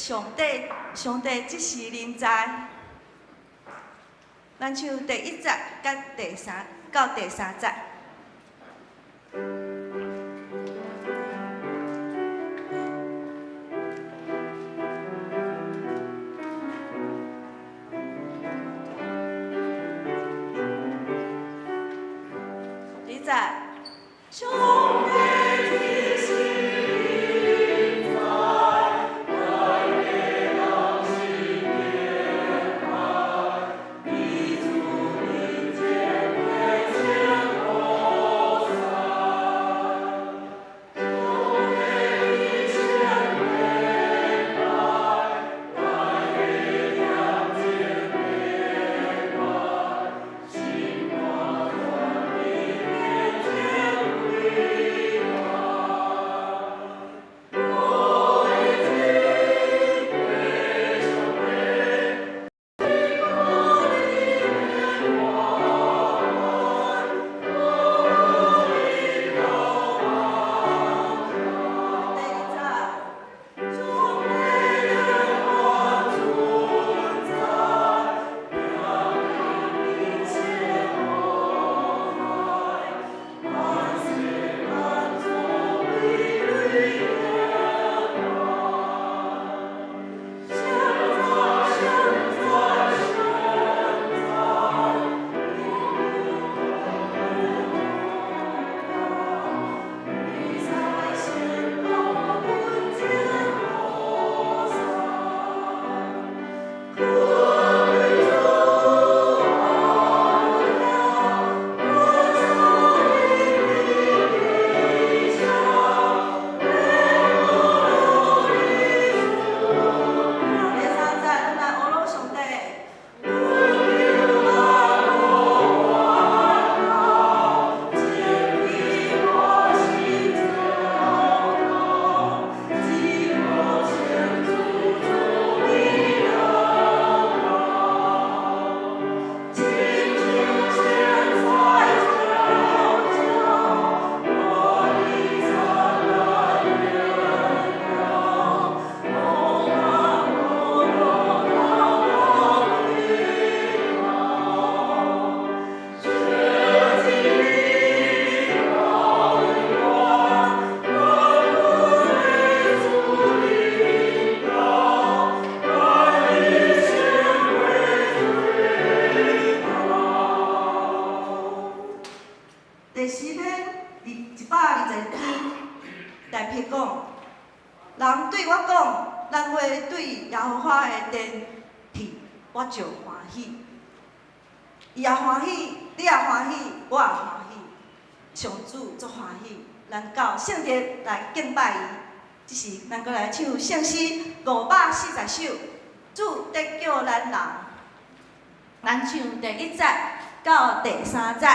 上帝即时临在。咱唱第1节到第3节。第1节，上帝。第4篇120篇，大批讲，人对我讲，咱话对耶和华的殿去，我就欢喜。伊也欢喜，你也欢喜，我也欢喜，上主足欢喜。咱到圣殿来敬拜伊。即时，咱搁来唱圣诗540首，主得叫咱人。咱唱第1节到第3节。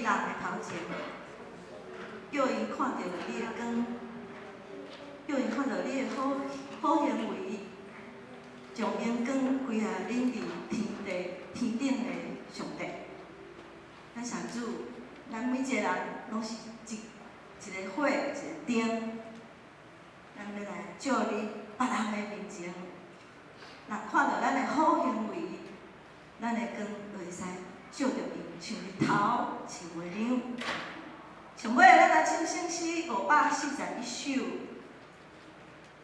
人的头前，叫伊看到你的光，叫伊看到你的好行为，将阳光归下恁伫天顶的上帝。咱上主，咱每一个人拢是一个火，一个灯，咱要来照你别人的面前，人看到咱的好行为，咱的光就会使照着伊，像日头，像月亮。上尾咱来唱圣诗541首，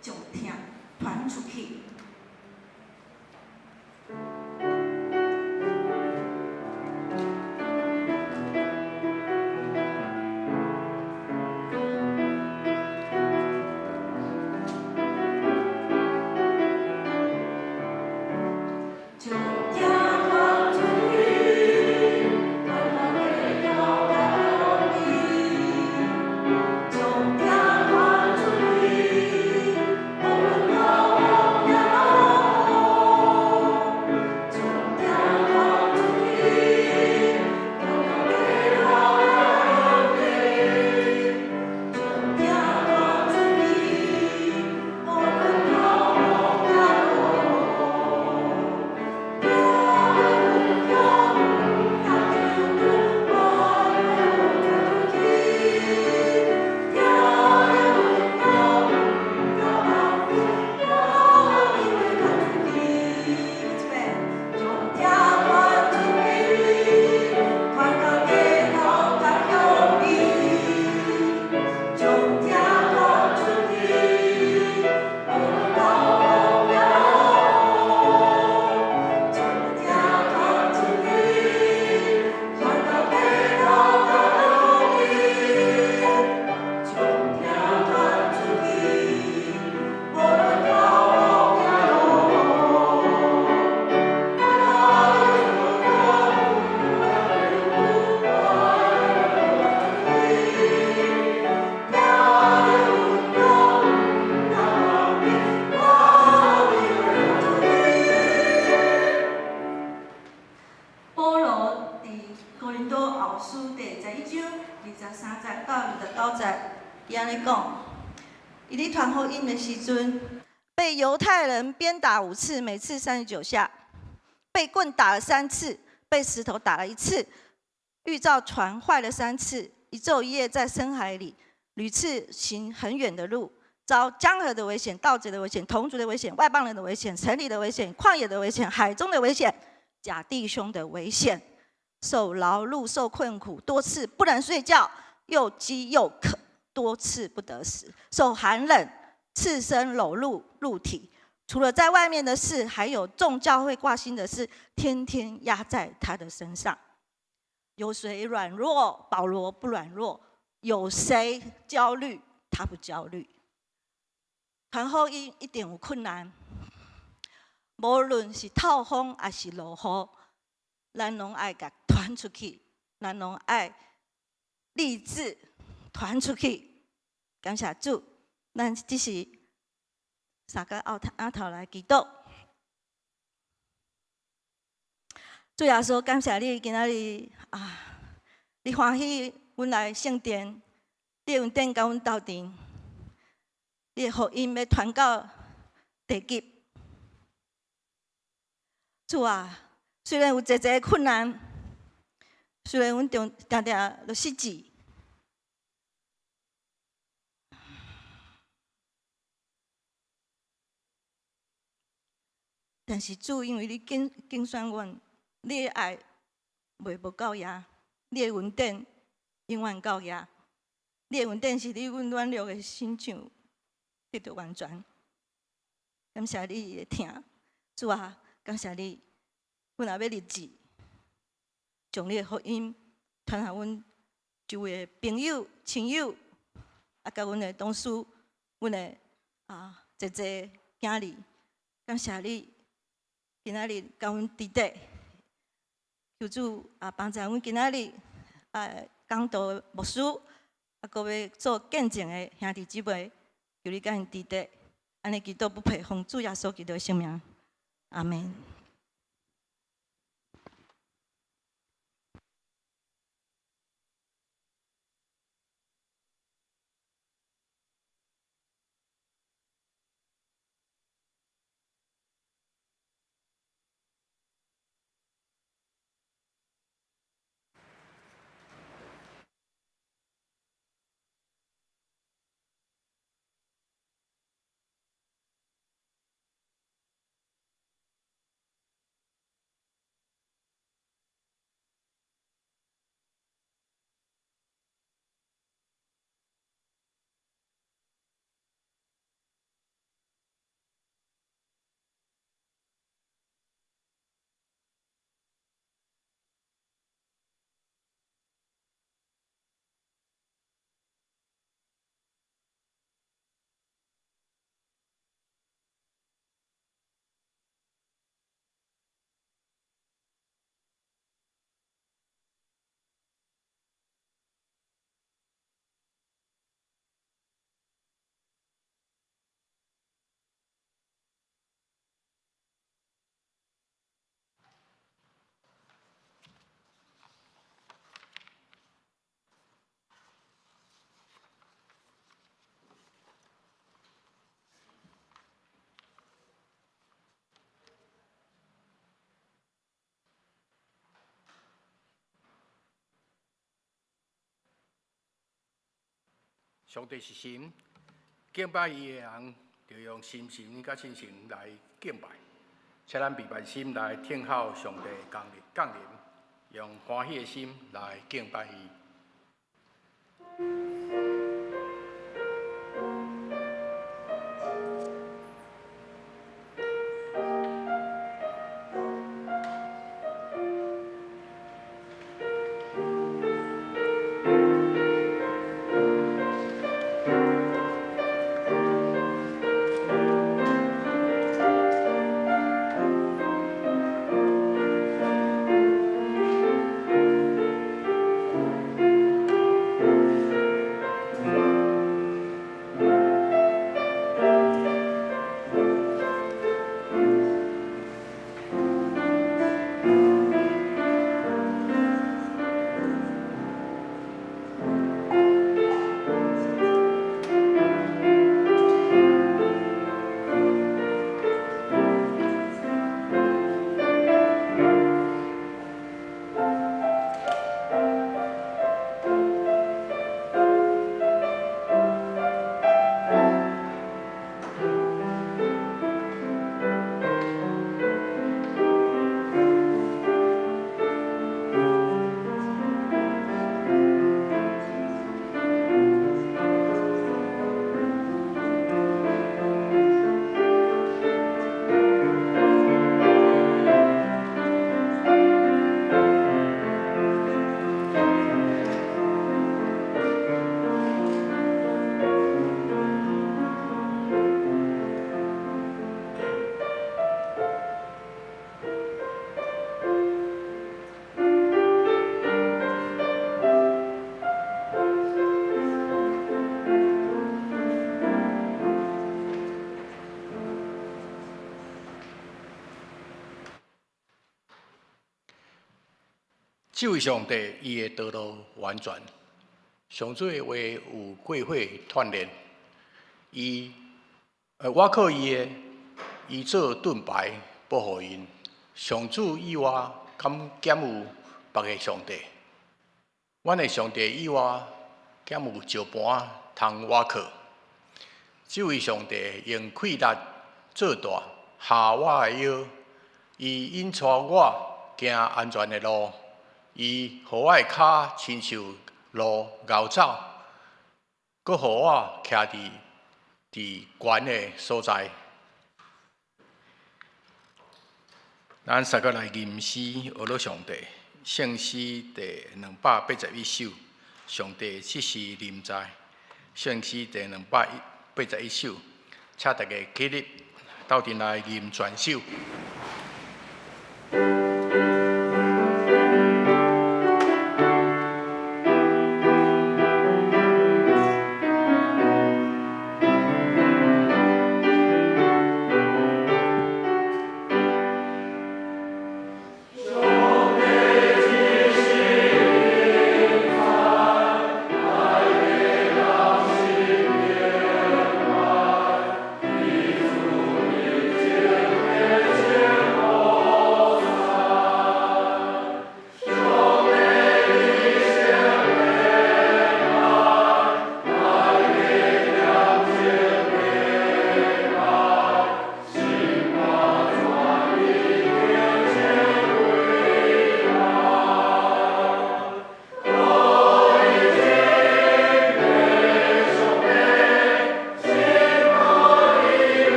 将听传出去。伊安尼讲，伊咧传福音的时阵，被犹太人鞭打5次，每次39下；被棍打了3次，被石头打了1次；遇到船坏了3次，一昼一夜在深海里，屡次行很远的路，遭江河的危险、盗贼的危险、同族的危险、外邦人的危险、城里的危险、旷野的危险、海中的危险、假弟兄的危险，受劳碌、受困苦，多次不能睡觉，又饥又渴，多次不得食，受寒冷、赤身裸露肉体。除了在外面的事，还有众教会挂心的事，天天压在他的身上。有谁软弱，保罗不软弱；有谁焦虑，他不焦虑。传福音一定有困难，无论是透风还是落雨，咱拢爱甲传出去，咱拢爱立志传出去。感谢主，咱只是三个后头来祈祷。主耶稣，感谢你今仔日你欢喜阮来圣殿，你用殿甲阮斗阵，你的福音要传到地极。主啊，虽然有侪侪困难，虽然阮常常就失志，但是主，因为你拣选阮，你的爱袂无到遐，你的恩典永远到遐，你的恩典是你阮软弱的心肠得到完全。感谢你的听，主啊，感谢你，阮也要立志，将你的福音传下阮周围的朋友、亲友，甲阮的同事、阮的侪囝儿，感谢你。今仔日甲阮伫底，求主帮助阮今仔日讲道的牧师，搁要做见证的兄弟姊妹，求你甲因伫底，安尼祈祷不配奉主耶稣基督的圣名，阿门。上帝是神，敬拜伊的人就用心神甲真诚来敬拜，请咱备办心来听候上帝降临，用欢喜的心来敬拜伊。这位上帝，伊的道路完全，上主的话有过火锻炼，我靠伊做盾牌保护因。上主以外，敢减有别个上帝？阮的上帝以外，减有石盘通我靠？这位上帝用气力做大，下我的腰，伊引带我行安全的路。伊互我的脚亲像路牛走，佮互我徛伫悬的所在。咱三个来吟诗，学了上帝圣诗第281首，上帝即是临在。圣诗第281首，请大家起立，斗阵来吟全首。天。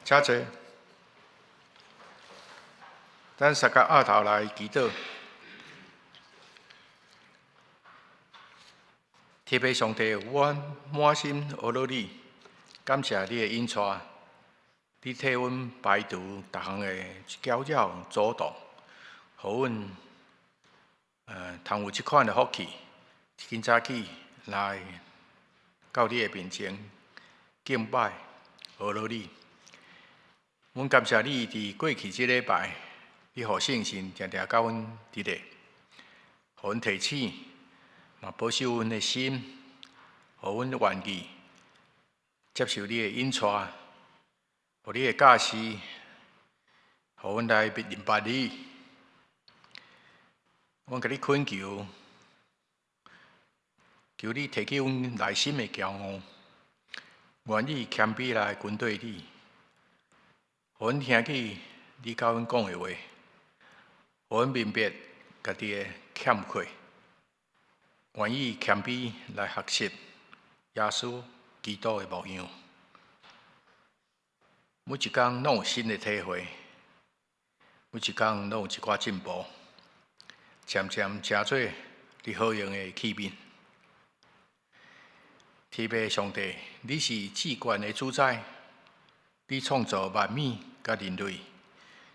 请坐。咱三甲额头来祈祷，天父上帝，阮满心阿罗你，感谢你的引带，你替阮排除逐项的搅扰阻挡，互阮通有即款的福气，今早起来到你的面前敬拜阿罗你。阮感谢你伫过去即礼拜。你互圣神常常甲阮伫咧，互阮提醒，嘛保守阮的心，互阮愿意接受你的引带，互你的教示，互阮来明白你。阮甲你恳求，求你提起阮内心的骄傲，愿意谦卑来跟对你，互阮听见你甲阮讲的话。互阮明白家己的欠缺，愿意谦卑来学习耶稣基督的模样。每一天拢有新的体会，每一天拢有一寡进步，渐渐成做你好用的器皿。天父上帝，你是至高的主宰，你创造万物甲人类。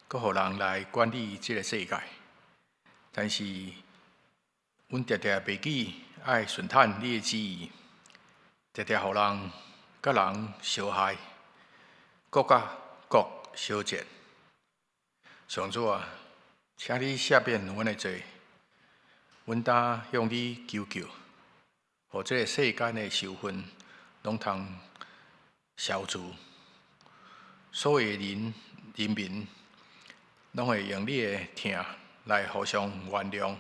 搁互人来管理这个世界，但是阮常常袂记爱顺探你的旨意，常常互人甲人相害，国甲国相战。上主啊，请你赦免阮的罪，阮当向你求救，互这个世间的仇恨拢通消除，所有人民。拢会用你的疼来互相原谅，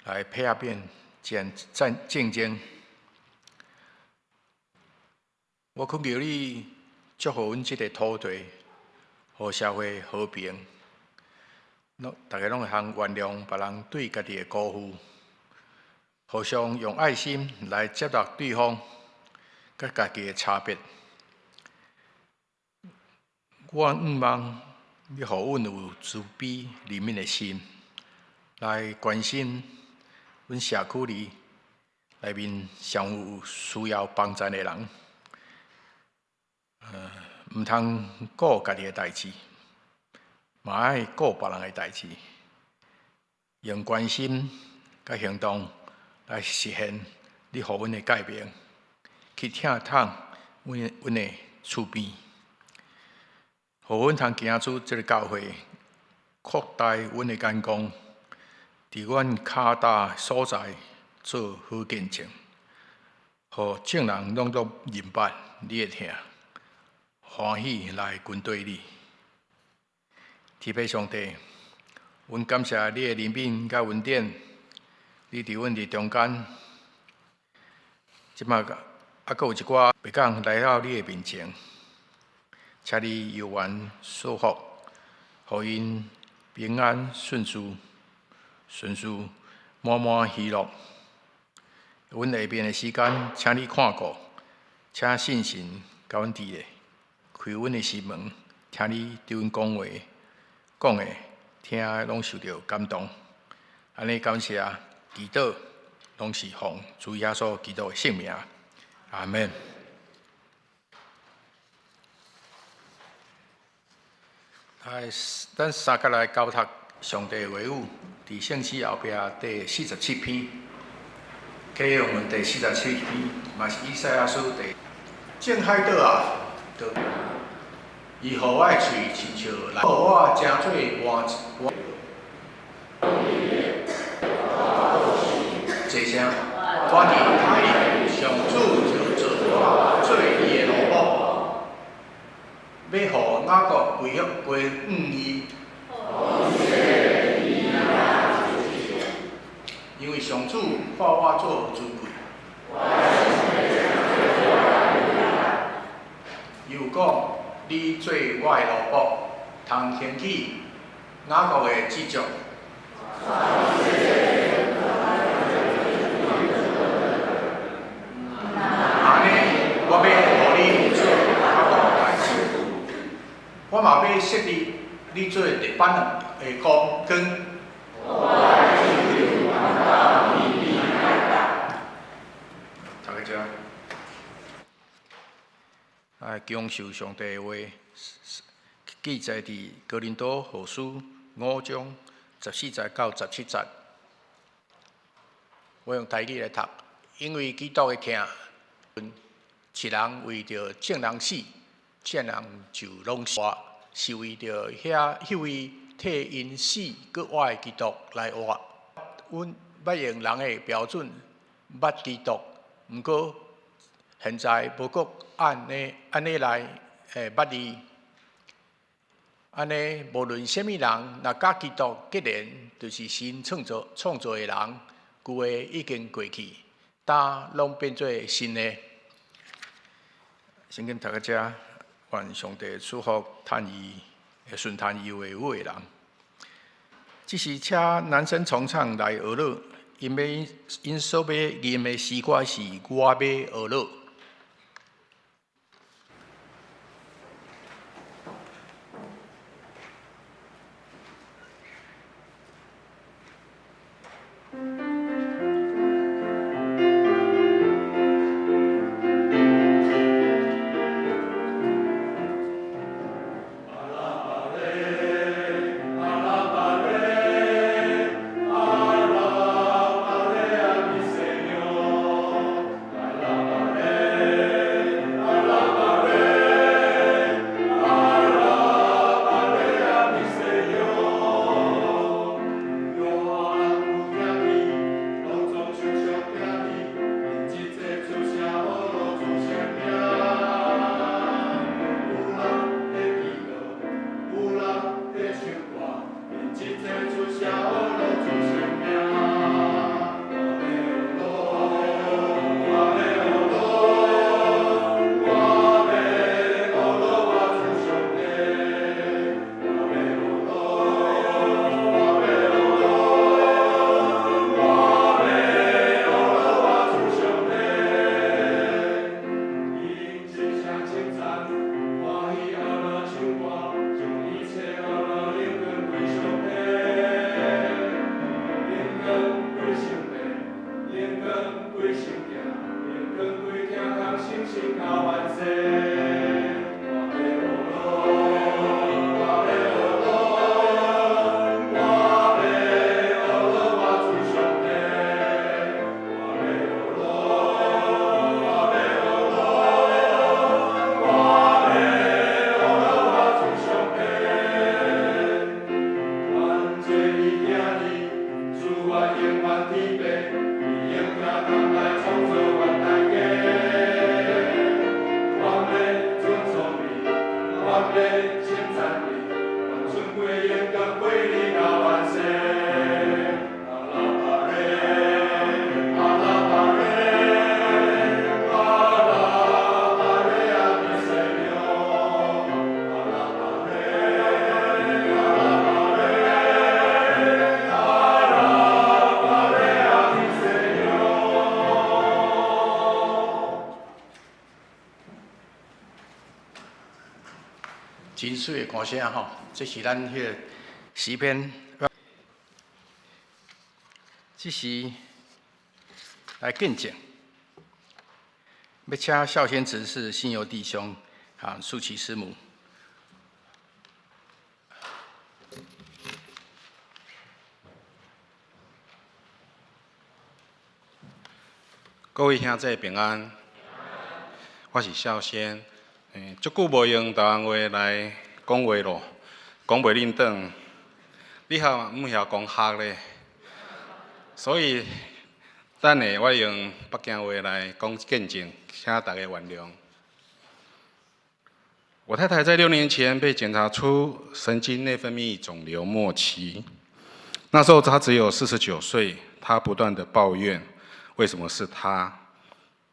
来避免战争。我恳求你祝福阮这个土地，互社会和平。大家拢会通原谅别人对家己的辜负，互相用爱心来接纳对方，甲家己的差别。我毋望。你互阮有慈悲怜悯的心，来关心阮社区里内面上有需要帮助的人。毋通顾家己的代志，嘛爱顾别人的代志，用关心甲行动来实现你互阮的改变，去疼痛阮的厝边。互阮通行出这个教会，扩大阮的眼光，伫阮骹踏所在做好见证，互众人拢明白你的疼，欢喜来跟对你。天父上帝，阮感谢你的怜悯甲恩典，你伫阮伫中间，即马阁有一寡袂讲来到你的面前。请你有缘祝福，互因平安顺遂，满满喜乐。阮下边的时间，请你看顾，请信心甲阮伫咧，开阮的心门，听你对阮讲话，讲的听的拢受到感动。安尼感谢祈祷，拢是奉主耶稣基督的圣名，阿门。咱三个来交读上帝的话语，伫圣诗后壁第47篇，启用文第47篇，嘛是以赛亚书第。正海岛啊，伊互我的喙亲像来，互我真做换。这声，我伫海里，上主就做我做伊的奴仆。要互雅各归伊，因为上主看我做尊贵。又讲，你做我的奴仆，通兴起雅各的志足。安尼，我要互你做雅各的代志。我要设立你做第8任的公跟。大家遮，恭受上帝的话，记载伫哥林多后书5章14节到17节。我用台语来读，因为基督的疼，一人为着正人死，正人就拢死，是为着迄位替因死搁活的基督来活。阮捌用人的标准捌基督，毋过现在无搁按呢来捌伊。安尼，无论什么人，若甲基督结连，就是新创造的人，旧的已经过去，但拢变做新的。先跟大家遮，愿上帝祝福趁伊顺趁伊话有的人。只是请男生重唱来学乐，因所要吟的诗歌是我要学乐。真水的歌声吼，这是咱迄个诗篇。这是来见证，要请孝先执事、信友弟兄和素琪师母。各位兄弟平安，我是孝先。足久无用台湾话来讲话咯，讲袂认得。你还毋晓讲客咧，所以等下我用北京话来讲见证，请大家原谅。我太太在6年前被检查出神经内分泌肿瘤末期，那时候她只有49岁，她不断的抱怨，为什么是她？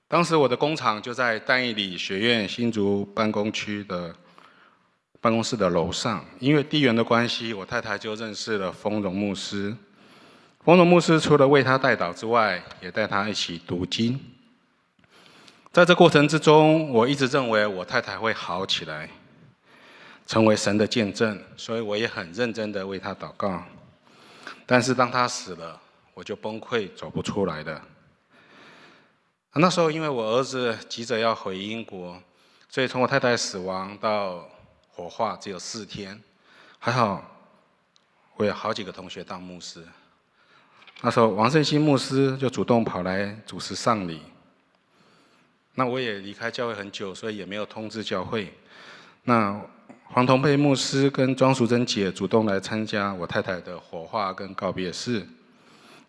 当时我的工厂就在淡义里学院新竹办公区的办公室的楼上，因为地缘的关系，我太太就认识了丰荣牧师。丰荣牧师除了为她代祷之外，也带她一起读经。在这过程之中，我一直认为我太太会好起来。成为神的见证，所以我也很认真的为他祷告。但是当他死了，我就崩溃，走不出来了。那时候因为我儿子急着要回英国，所以从我太太死亡到火化只有4天，还好我有好几个同学当牧师。那时候王胜兴牧师就主动跑来主持丧礼。那我也离开教会很久，所以也没有通知教会。那黄同佩牧师跟庄淑珍姐主动来参加我太太的火化跟告别式，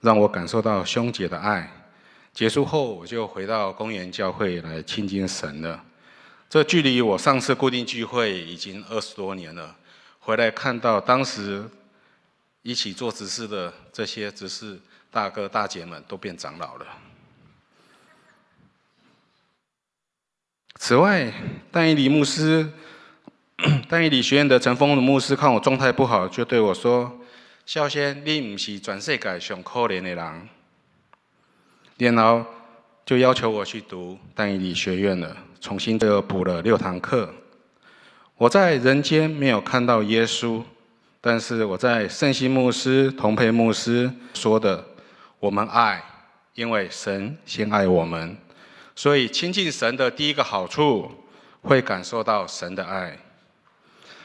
让我感受到兄姐的爱。结束后，我就回到公园教会来亲近神了。这距离我上次固定聚会已经20多年了。回来看到当时一起做执事的这些执事大哥大姐们都变长老了。此外，但以理学院的陈峰的牧师看我状态不好，就对我说：“少先，你不是全世界上可怜的人。”然后就要求我去读但以理学院了，重新又补了6堂课。我在人间没有看到耶稣，但是我在圣心牧师、同培牧师说的，我们爱，因为神先爱我们。所以亲近神的第一个好处，会感受到神的爱。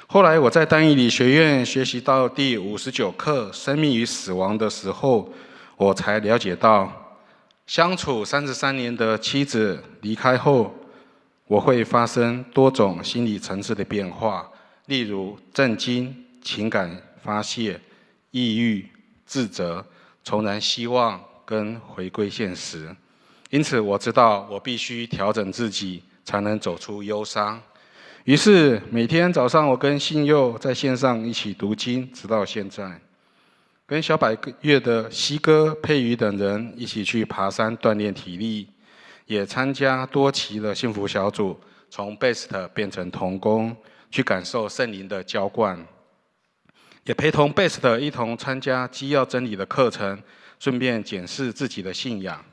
后来我在但以理学院学习到第59课生命与死亡的时候，我才了解到，相处33年的妻子离开后，我会发生多种心理层次的变化，例如震惊、情感发泄、抑郁、自责、重燃希望跟回归现实。因此我知道我必须调整自己，才能走出忧伤。于是每天早上我跟信佑在线上一起读经，直到现在。跟小百岳的西哥、佩瑜等人一起去爬山锻炼体力，也参加多期的幸福小组，从 BEST 变成同工，去感受圣灵的浇灌。也陪同 BEST 一同参加基要真理的课程，顺便检视自己的信仰。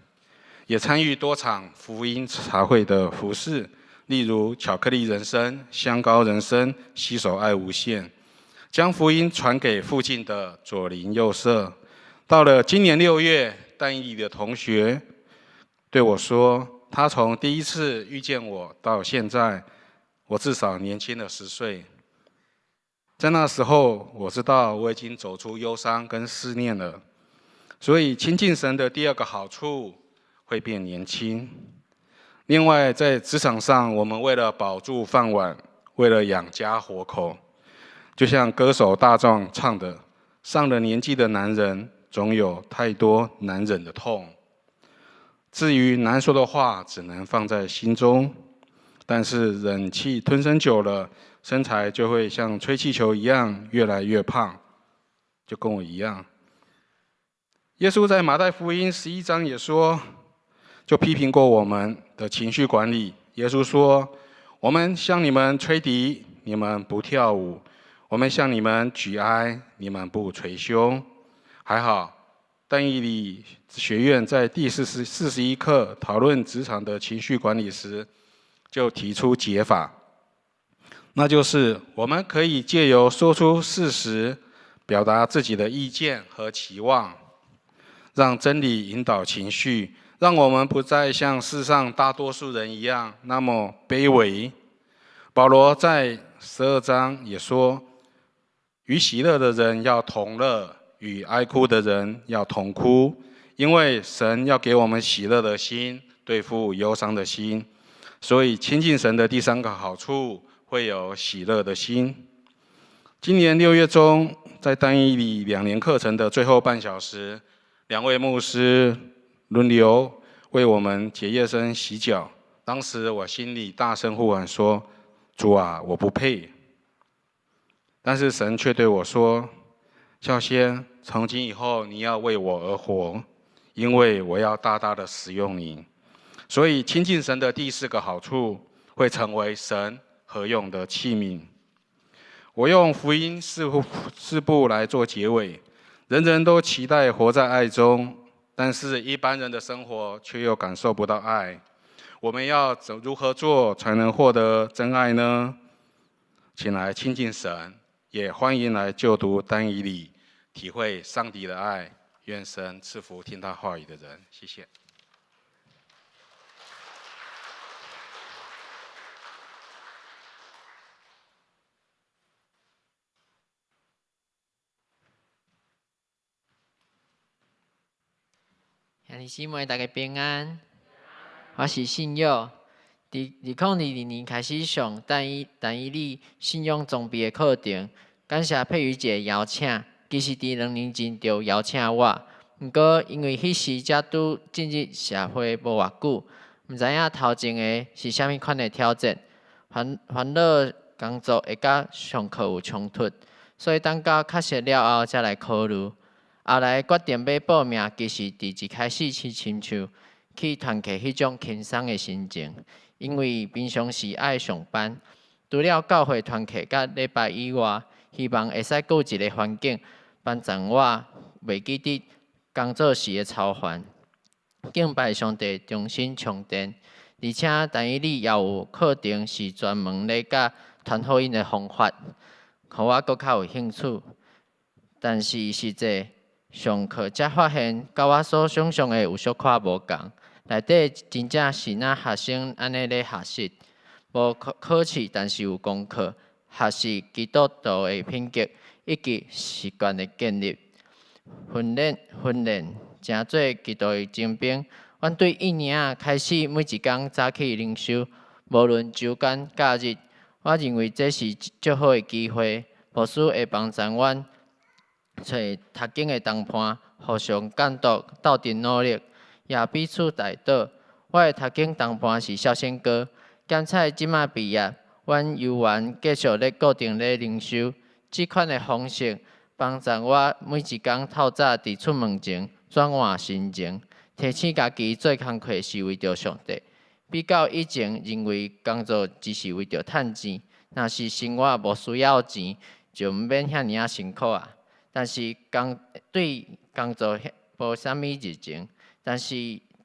也参与多场福音茶会的服事，例如巧克力人生、香膏人生、携手爱无限，将福音传给附近的左邻右舍。到了今年6月，但以理的同学对我说，他从第一次遇见我到现在，我至少年轻了10岁。在那时候，我知道我已经走出忧伤跟思念了。所以亲近神的第2个好处，会变年轻。另外，在职场上，我们为了保住饭碗，为了养家活口，就像歌手大壮唱的：“上了年纪的男人，总有太多难忍的痛。至于难说的话，只能放在心中。但是忍气吞声久了，身材就会像吹气球一样越来越胖，就跟我一样。”耶稣在马太福音11章也说，就批评过我们的情绪管理。耶稣说：“我们向你们吹笛，你们不跳舞；我们向你们举哀，你们不捶胸。”还好，但以理学院在第41课讨论职场的情绪管理时，就提出解法，那就是我们可以借由说出事实，表达自己的意见和期望，让真理引导情绪，让我们不再像世上大多数人一样那么卑微。保罗在12章也说，与喜乐的人要同乐，与哀哭的人要同哭，因为神要给我们喜乐的心，对付忧伤的心。所以亲近神的第3个好处，会有喜乐的心。今年6月中，在但以理2年课程的最后半小时，2位牧师轮流为我们结业生洗脚。当时我心里大声呼喊说：“主啊，我不配。”但是神却对我说：“孝先，从今以后你要为我而活，因为我要大大的使用你。”所以亲近神的第4个好处，会成为神合用的器皿。我用福音4部来做结尾。人人都期待活在爱中，但是一般人的生活却又感受不到爱。我们要如何做才能获得真爱呢？请来亲近神，也欢迎来就读单一里，体会上帝的爱。愿神赐福听他话语的人。谢谢。兄弟姊妹，大家平安。我是信佑。2022年开始上单一里信用装备的课程，感谢佩瑜姐邀请。其实伫2年前就邀请我，毋过因为迄时才拄进入社会无偌久，毋知影头前的是啥物款的挑战，烦恼工作会甲上课有冲突，所以等到确实了后才来考虑。后来决定要报名，其实伫一开始是亲像去团契迄种轻松的心情，因为平常时爱上班，除了教会团契甲礼拜以外，希望会使有一个环境帮助我袂记得工作时的操烦，敬拜上帝，重新充电。而且单一里也有课程是专门咧教传福音的方法，互我搁较有兴趣。但是实际上课才发现，甲我所想象的有小可无共。内底真正是若学生安尼咧学习，无考试，但是有功课，学习基督徒的品格以及习惯的建立。训练，诚做基督的精兵。阮对1年啊开始每一工早起灵修，无论周间假日，我认为这是足好的机会，牧师会帮助阮。找读经的同伴，互相监督，斗阵努力，也彼此带导。我的读经同伴是少先哥，检测即马毕业，阮游玩继续咧固定咧灵修。即款的方式帮助我每一工透早伫出门前转换心情，提醒家己做工课是为着上帝。比较以前认为工作只是为着趁钱，若是生活无需要钱，就毋免遐尔辛苦啊。但是对工作无啥物热情，但是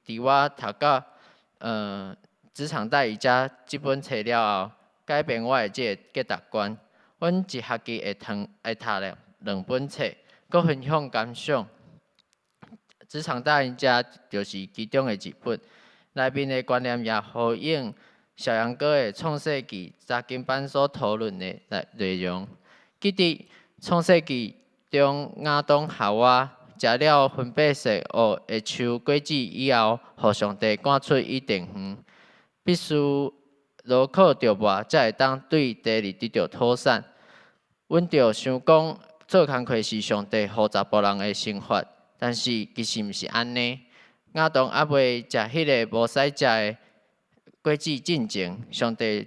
伫我读到职场代理家即本册了后，改变我的即个价值观。阮一学期会读2本册，佮分享感想。职场代理家就是其中的一本，内面的观念也呼应小杨哥的创世纪查经班所讨论的内容。记得创世纪中亚当夏娃食了分别色学的树果子以后，互上帝赶出伊甸园，必须劳苦着磨，才会当对第二得到妥善。阮着想讲，做工课是上帝互查甫人的生活，但是其实毋是安尼。亚当还未食迄个无使食的果子进前，上帝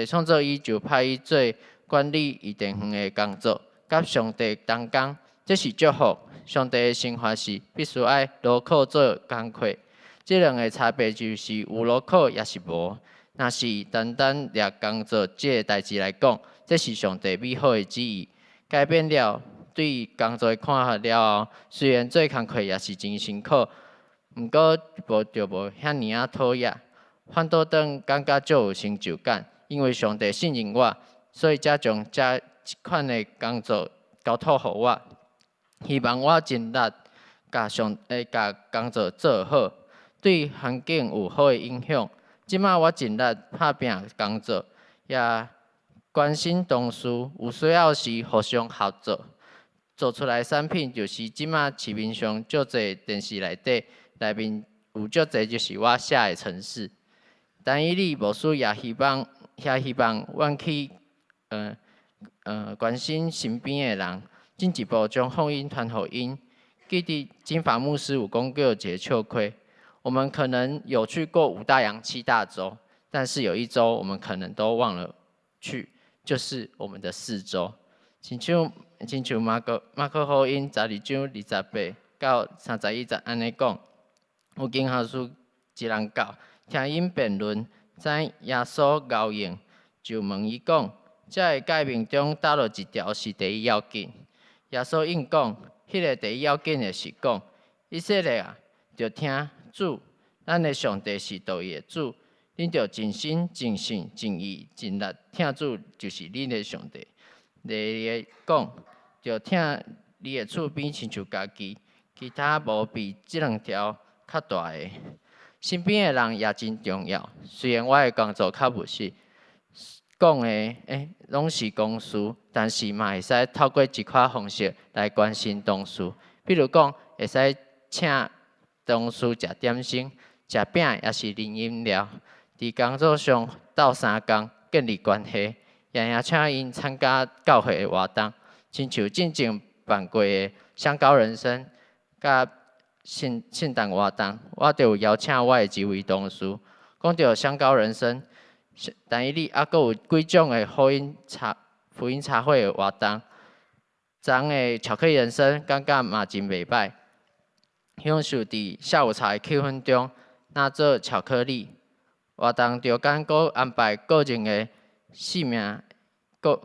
创造伊就派伊做管理伊甸园的工作。甲上帝同工，这是祝福。上帝的生活是必须爱劳苦做工课，这两个差别就是有劳苦也是无。若是单单掠工作这个代志来讲，这是上帝美好的旨意。改变了对工作的看法了后，虽然做工课也是真辛苦，毋过无遐尔讨厌，反倒当感觉足有成就感，因为上帝信任我，所以才将这款的工作交托互我，希望我尽力甲工作做好，对环境有好的影响。即马我尽力拍拼工作，也关心同事，有需要时互相合作，做出来产品就是即马市面上足侪电视内面有足侪就是我写的程式。但以你牧师也希望阮去关心身边的人，进一步将福音传互因。记得金发牧师有讲过一个笑话，我们可能有去过5大洋7大洲，但是有一洲我们可能都忘了去，就是我们的4周。亲像马可福音12章28到31安尼讲，有经学士一人教，听因辩论，知耶稣咬应，就问伊讲。这个诫命中，倒落一条是第一要紧。耶稣应讲，迄个第一要紧的是讲，以色列啊，着听主，咱的上帝是道义的主，恁着尽心、尽性、尽意、尽力听主，就是恁的上帝。例如讲，着听你的厝边亲像家己，其他无比即两条较大的。身边的人也真重要。虽然我的工作较务实，讲的拢是公事，但是嘛会使透过一款方式来关心同事。比如讲，会使请同事食点心、食饼，也是啉饮料。伫工作上斗相共，建立关系，也请因参加教会的活动，亲像进前办过的香高人生，甲圣诞活动，我就有邀请我的几位同事。讲到香高人生，但伊哩还佫有几种的福音茶会的活动。昨的巧克力人生，感觉嘛真袂歹。享受伫下午茶的气氛中，拿做巧克力。活动中间佫安排个人的生命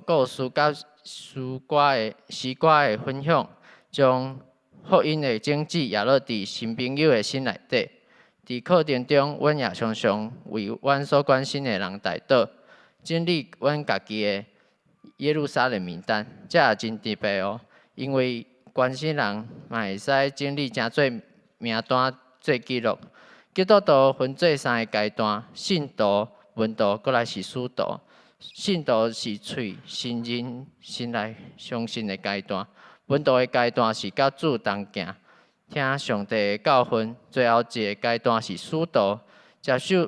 故事甲诗歌的分享，将福音的种子也落伫新朋友的心内底。伫课程中，阮也常常为阮所关心的人代祷，整理阮家己的耶路撒冷名单，这也真特别哦。因为关心人嘛会使整理真侪名单做记录。基督徒分做3个阶段：信徒、门徒，佮来是使徒。信徒是喙信人心来相信的阶段；门徒的阶段是甲主同行，听上帝的教训。最后一个阶段是使徒，接受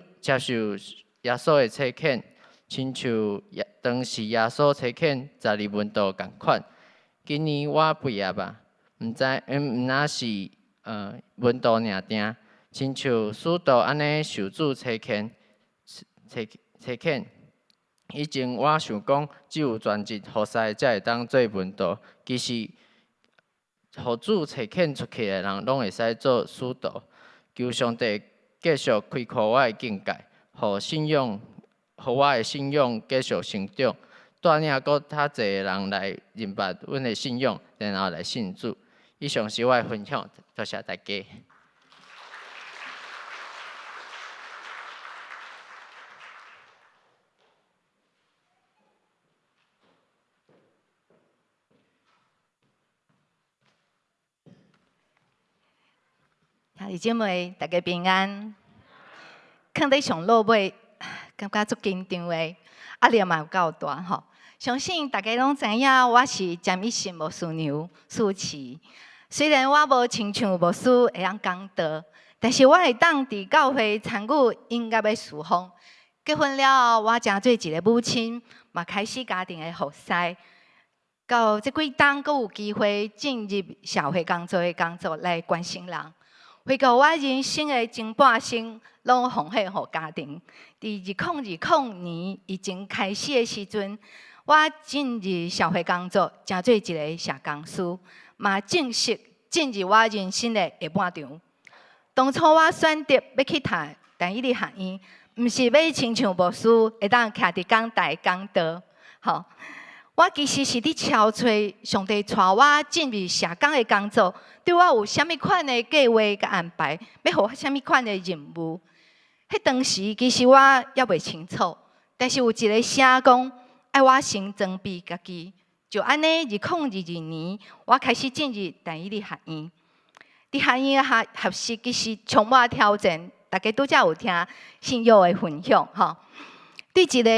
耶稣的差遣，亲像当时耶稣差遣12门徒共款。今年我毕业啊，毋那是门徒尔定。亲像使徒安尼受主差遣，以前我想讲，只有全职服侍才会当做门徒。其实，互主差遣出去的人，拢会使做使徒。求上帝继续开阔我的境界，互我的信仰继续成长，带领搁较侪人来认捌阮的信仰，然后来信主。以上是我的分享，多谢大家。兄弟姐妹，大家平安。囥伫上落尾，感觉足紧张的，压力嘛有够大吼。相信大家拢知影，我是占一心牧师娘舒淇。虽然我无亲像牧师会晓讲道，但是我会当伫教会参与音乐的事奉。结婚了后，我成做一个母亲，嘛开始家庭的服侍。到即几冬，阁有机会进入社会工作来关心人。回顾我人生的前半生，拢奉献予家庭。伫2020年疫情开始的时阵，我进入社会工作，成做一个社工师，嘛正式进入我人生的下半场。当初我选择要去读单一的学院，毋是要亲像牧师会当徛伫讲台讲道，吼。我其实是伫敲吹上帝带我进入社工的工作，对我有啥物款的计划甲安排，要互我啥物款的任务。迄当时其实我也袂清楚，但是有一个声讲，爱我先装备家己。就安尼，2022年，我开始进入单一的学院。伫学院的学习其实充满挑战，大家拄则有听信友的分享吼。对一个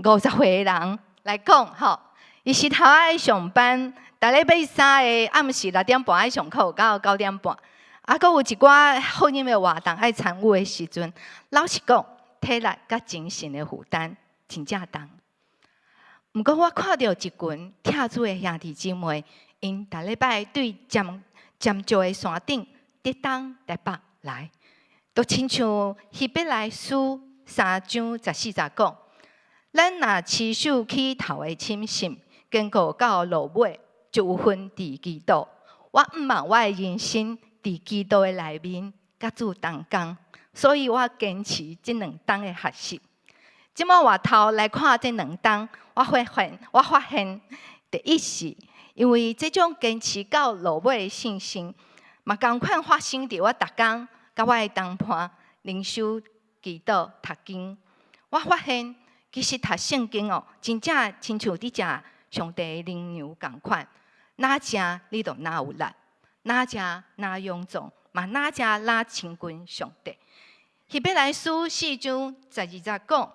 50岁的人来讲，吼。伊是头爱上班，逐礼拜三的暗时6点半爱上课，到9点半。啊，阁有一寡福音的活动爱参与的时阵，老实讲，体力甲精神的负担真正重。毋过我看到一群听主的兄弟姊妹，因逐礼拜对尖石的山顶伫东台北来，都亲像希伯来书3章14节讲：咱若持守起头的深信。坚固到落尾，就有份伫基督。我毋望我的人生伫基督的内面，甲主同工，所以我坚持这2冬的学习。即摆回头来看这2冬，我发现第一是，因为这种坚持到落尾的信心，嘛同款发生伫我逐工甲我的同伴灵修、祈祷、读经。我发现其实读圣经哦，真正亲像伫食上帝的灵粮共款，哪食你就哪有力，哪食哪勇壮，嘛哪食哪亲近上帝。希伯来书4章12节讲，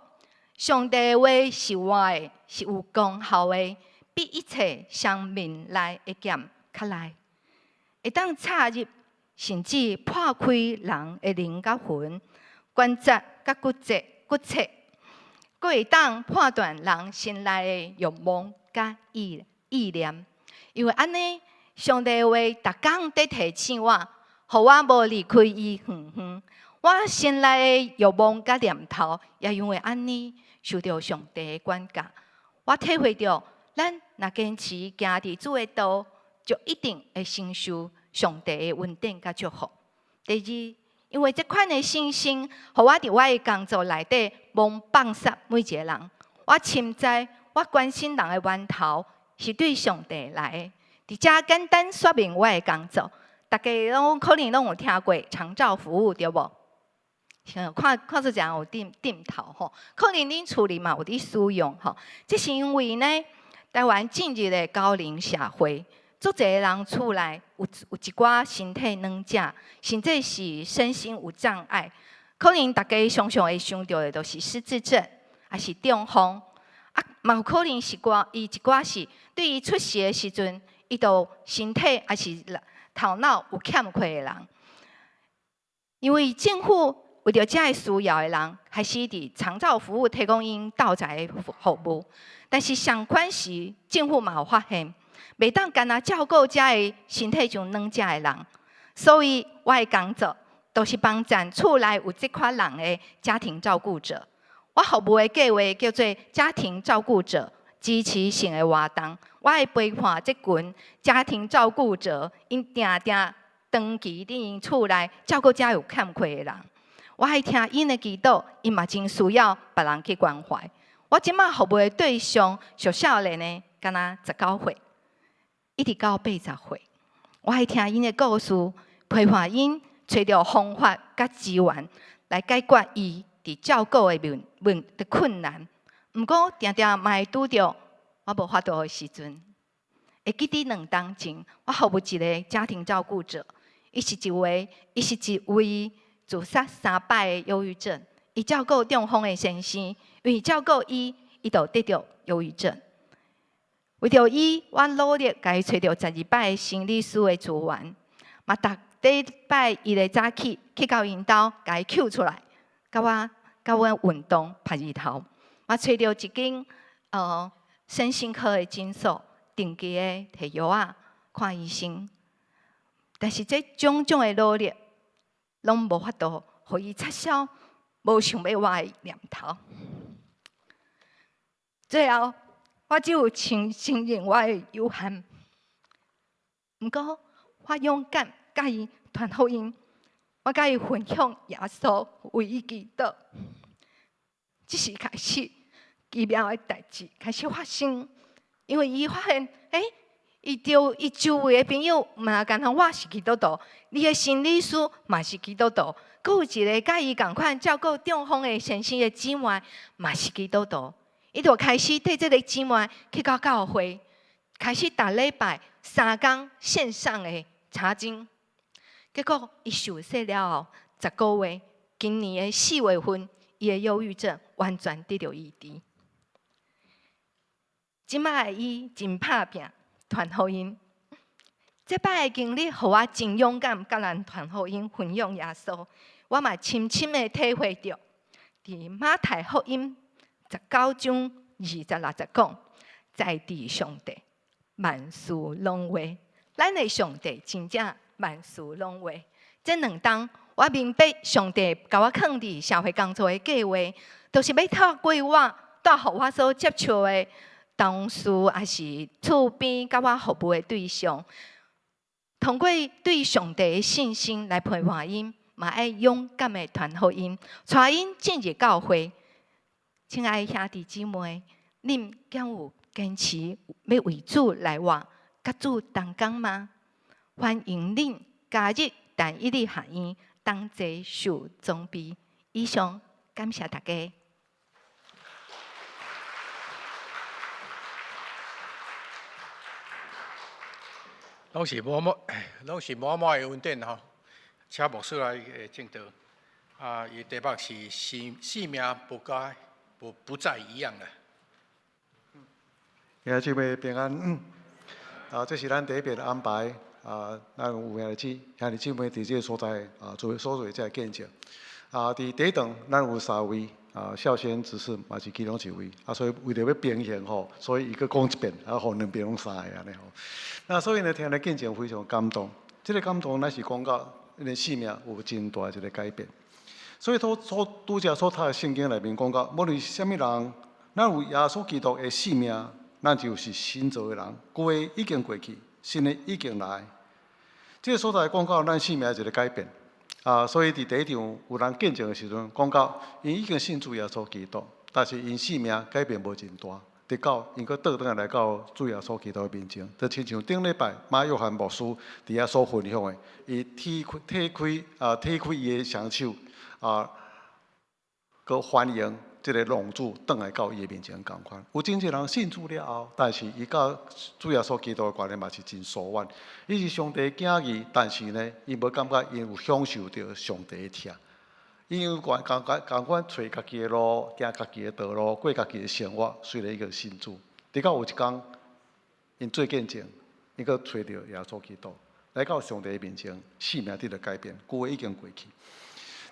上帝的话是活的，是有功效的，比一切生命来的剑较来，会当插入甚至破开人的灵甲魂、关节甲骨髓，佫会当判断人心内的欲望甲意念。因为安尼，上帝的话逐工在提醒我，互我无离开伊远远。我心内的欲望甲念头，也因为安尼受到上帝的管教。我体会到，咱若坚持行伫主的道，就一定会承受上帝的恩典甲祝福。第二，因为这款的信心，互我伫我的工作内底蒙放杀每一个人。我深知，我关心人的源头是对上帝来的。伫遮简单说明我的工作，大家可能拢有听过长照服务，对无？看出这样有点头吼，可能恁厝里嘛有伫使用吼。这是因为呢，台湾近日的高龄社会，足侪人厝内有一寡身体软弱，甚至是身心有障碍。可能大家常常会想到的，就是失智症，还是中风，嘛有可能是伊一寡是对于出世的时阵，伊就身体还是头脑有欠缺的人，因为政府为着这个需要的人，开始伫长照服务提供因到宅服务。但是上款时，政府嘛有发现，袂当干那照顾这个身体上软弱的人。所以我的工作，都是帮助厝内有这款人的家庭照顾者。我服务的计划叫做家庭照顾者支持性的活动。我会陪伴这群家庭照顾者，因定长期伫因厝内照顾这有欠缺的人。我爱听因的祈祷，因嘛真需要别人去关怀。我即马服务的对象上少年的，敢若19岁，一直到80岁。我爱听因的故事，陪伴因找到方法甲资源来解决伊伫照顾的困难。毋过，常常嘛会拄着我无法度的时阵。会记伫2当前，我服务一个家庭照顾者，伊是一位自杀3摆的忧郁症，伊照顾中风的先生，因为照顾伊就得到忧郁症。为着伊，我努力甲伊找到12摆的心理师的资源，嘛逐礼拜伊个早起去到因兜，甲伊揪出来，甲我运动晒日头。我找到一间身心科的诊所，定期的摕药仔看医生。但是这种种的努力，拢无法度，互伊撤销无想要我的念头。最后，我只有承认我的有限。毋过，我勇敢甲伊传福音，我甲伊分享耶稣，为伊祈祷。这是开始奇妙的代志开始发生，因为伊发现，伊周围的朋友嘛，干像我是基督徒，你的心理师嘛是基督徒，佫有一个甲伊共款照顾中风的先生的姊妹嘛是基督徒，伊就开始带这个姊妹去到教会，开始逐礼拜3天线上的查经。结果伊受洗了后10个月，今年的4月份，伊的忧郁症完全得到医治。即摆的伊真拍拼。传福音，这摆的经历，互我真勇敢，甲人传福音，分享耶稣。我嘛深深的体会到，伫马太福音19章26节讲，在地上帝万事拢会，咱的上帝真正万事拢会。这2当，我明白上帝甲我放伫社会工作的计划，都是要透过我，带互我所接触的同事，还是厝边甲我服务的对象，通过对上帝的信心来陪伴因，嘛爱勇敢的传福音，带因进入教会。亲爱的兄弟姊妹，恁敢有坚持要为主来活，甲主同工吗？欢迎恁加入单一的学院，同齐受装备。以上，感谢大家。拢是满满的恩典吼，请牧师来证道。啊，伊题目是生命不再一样了。兄弟姊妹平安。这是咱第一遍的安排。咱有命日子，兄弟姊妹伫这个所在做这见证。伫第一段，咱有3位孝先执事嘛是其中一位。所以为了要平衡吼，所以伊个讲一遍，互两边拢3个安尼吼。那所以呢，听了见证非常感动。这个感动，咱是讲到因为生命有真大一个改变。所以拄则所读的圣经内面讲到，无论是啥物人，咱有耶稣基督的生命，咱就是新造的人。旧的已经过去，新的已经来。这个所在讲到咱生命的一个改变。所以伫第一场有人见证的时阵，讲到因已经信主耶稣基督，但是因生命改变无真大。直到因佫倒转来到主耶稣基督的面前，就亲像顶礼拜马约翰牧师伫遐所分享的，伊踢开伊的双手。佮欢迎即个龙主倒来到伊面前共款。有真侪人信主了后，但是伊甲主耶稣基督的关系嘛是真疏远。伊是上帝囝儿，但是呢，伊无感觉因有享受到上帝的疼。因有共款找家己的路，行家己的道路，过家己的生活。虽然伊个信主，直到有一天，因做见证，伊佮找到耶稣基督，来到上帝面前，生命得到改变，旧的已经过去。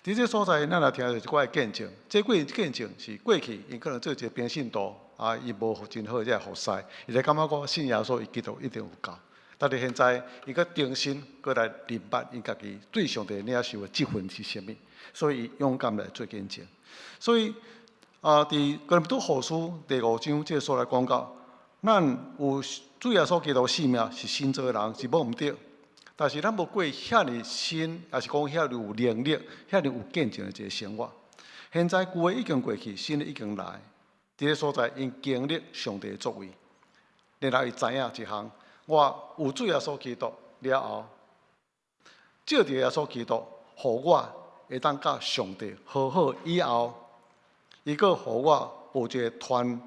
伫这所在，咱来听到一寡见证。这见证是过去，因可能做一个平信徒，伊无真好这服侍，伊就感觉讲信耶稣，伊基督一定有够。但是现在，伊佮重新佮来明白，因家己对上帝领受的积分是啥物，所以伊勇敢来做见证。所以，伫哥林多后书第5章这个所来讲到，咱有主耶稣基督生命是新造的人，是无毋对。但是咱无过遐尼新，也是讲遐尼有能力、遐尼有见证的一个生活。现在旧的已经过去，新的已经来。这个所在因经历上帝的作为，然后伊知影一项，我有主耶稣基督了后，借着耶稣基督，互我会当甲上帝和好以后，伊佫互我有一个传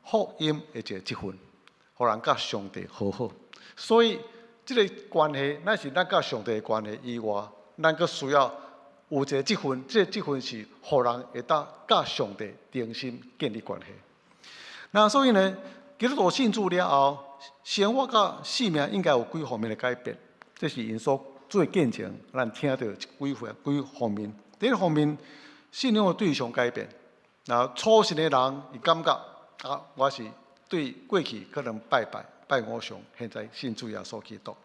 福音的一个积分，互人甲上帝和好。所以这个关系，咱是咱甲上帝的关系以外，咱佫需要有一个积分，这个积分是互人会当甲上帝重新建立关系。那所以呢，基督徒信主了后，生活甲生命应该有几方面的改变，这是因所做见证，咱听到几方面。第一方面，信仰的对象改变。那初信的人，伊感觉我是对过去可能拜偶像，现在信主耶稣基督。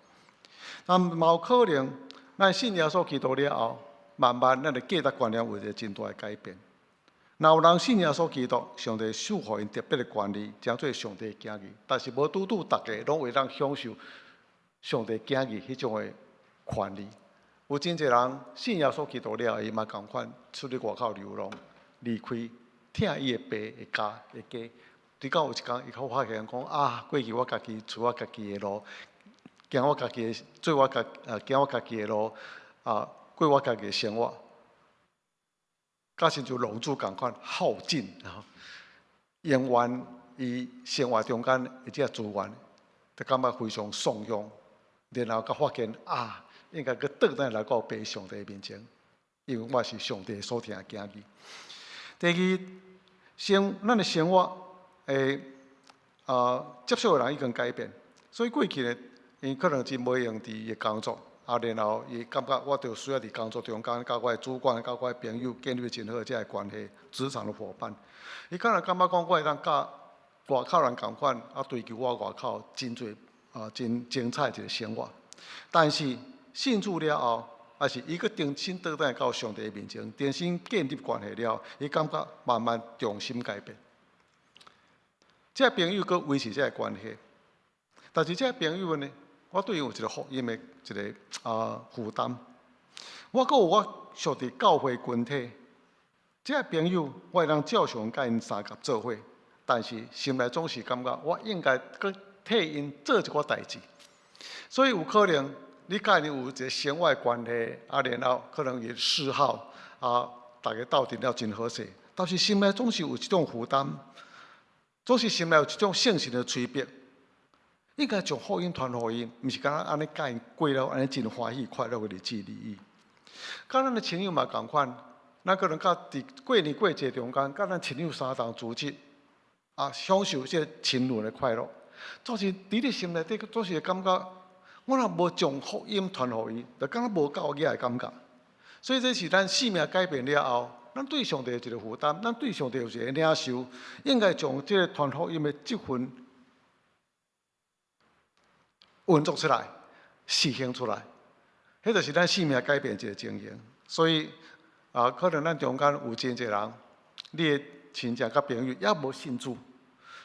那嘛有可能，咱信耶稣基督了后，慢慢咱的价值观念有一个真大的改变。若有人信耶稣基督，上帝授予因特别的权利，将做上帝的囝儿，但是无拄大家拢会当享受上帝囝儿迄种的权利。有真侪人信耶稣基督了后，伊嘛共款出去外口流浪，离开疼伊的爸的家。直到有一天，伊发现讲过去我家己做我家己的路，行我家己的行我家己的路，过我家己的生活，甲亲像龙珠共款耗尽，用完伊生活中间的这资源，就感觉非常爽用，然后才发现应该去倒转来到爸上帝面前，因为我是上帝所疼的囝儿。第二，咱的生活。接受的人已经改变，所以过去呢，伊可能真无用伫伊工作，然后伊感觉我就需要伫工作中间，甲我的主管、甲我的朋友建立真好这个关系，职场的伙伴。伊可能感觉讲，我会当甲外口人共款，追求我外口真侪真精彩一个生活。但是信主了后，还是伊个重新倒转到上帝的面前，重新建立关系了后，伊感觉慢慢重新改变。这朋友佮维持这个关系，但是这朋友呢，我对伊有一个福音的一个负担。我佮有我属伫教会群体，这朋友我会当照常甲因相合做伙，但是心内总是感觉我应该佮替因做一寡代志。所以有可能你甲因有一个生活的关系，然后可能伊嗜好大家斗阵了真好势，但是心内总是有一种负担。总是心内有一种圣性的催逼，应该将福音传福音，毋是干安尼教因过了安尼真欢喜快乐的日子而已。甲咱的亲友嘛共款，咱可能甲伫过年过节中间，甲咱亲友相同组织，享受这亲人的快乐。总是伫你心内底，总是会感觉，我若无将福音传互伊，就敢若无够额的感觉。所以这是咱生命改变了后，咱对上帝有一个负担，咱对上帝有一个领受，应该将这个传福音的这份运作出来、实行出来，迄就是咱生命改变一个情形。所以可能咱中间有真侪人，你的亲戚甲朋友也无信主。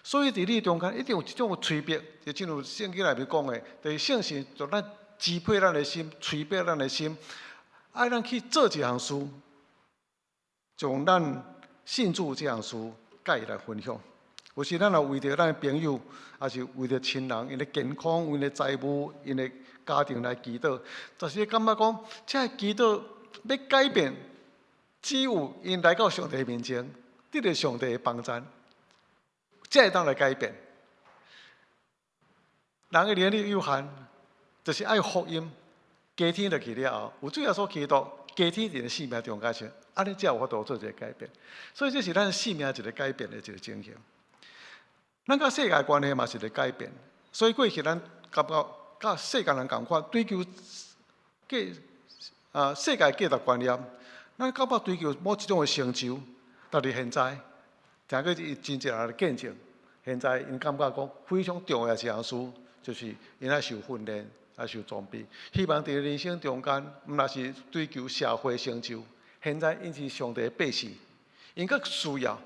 所以伫你中间一定有一种催逼，就正如圣经内面讲的，就是圣神就咱支配咱的心，催逼咱的心，爱咱去做一项事，将咱信主这项事甲伊来分享。有时咱也为着咱的朋友，也是为着亲人，因的健康、因的财务、因的家庭来祈祷，就是感觉讲，这祈祷要改变，只有因来到上帝面前，得到上帝的帮助。才会当来改变。人的能力有限，就是爱福音，加添落去了后，有主要所祈祷，加添伫生命中间时，安尼才有法度做一个改变。所以这是咱生命一个改变的一个情形。咱甲世界关系嘛是一个改变，所以过去咱感觉甲世界人共款，追求世界价值观念，咱感觉追求某一种的成就，但是现在。听过真侪人的见证，现在因感觉讲非常重要一项事，就是因爱受训练，爱受装备。希望伫人生中间，毋若是追求社会成就，现在因是上帝的百姓，因佫需要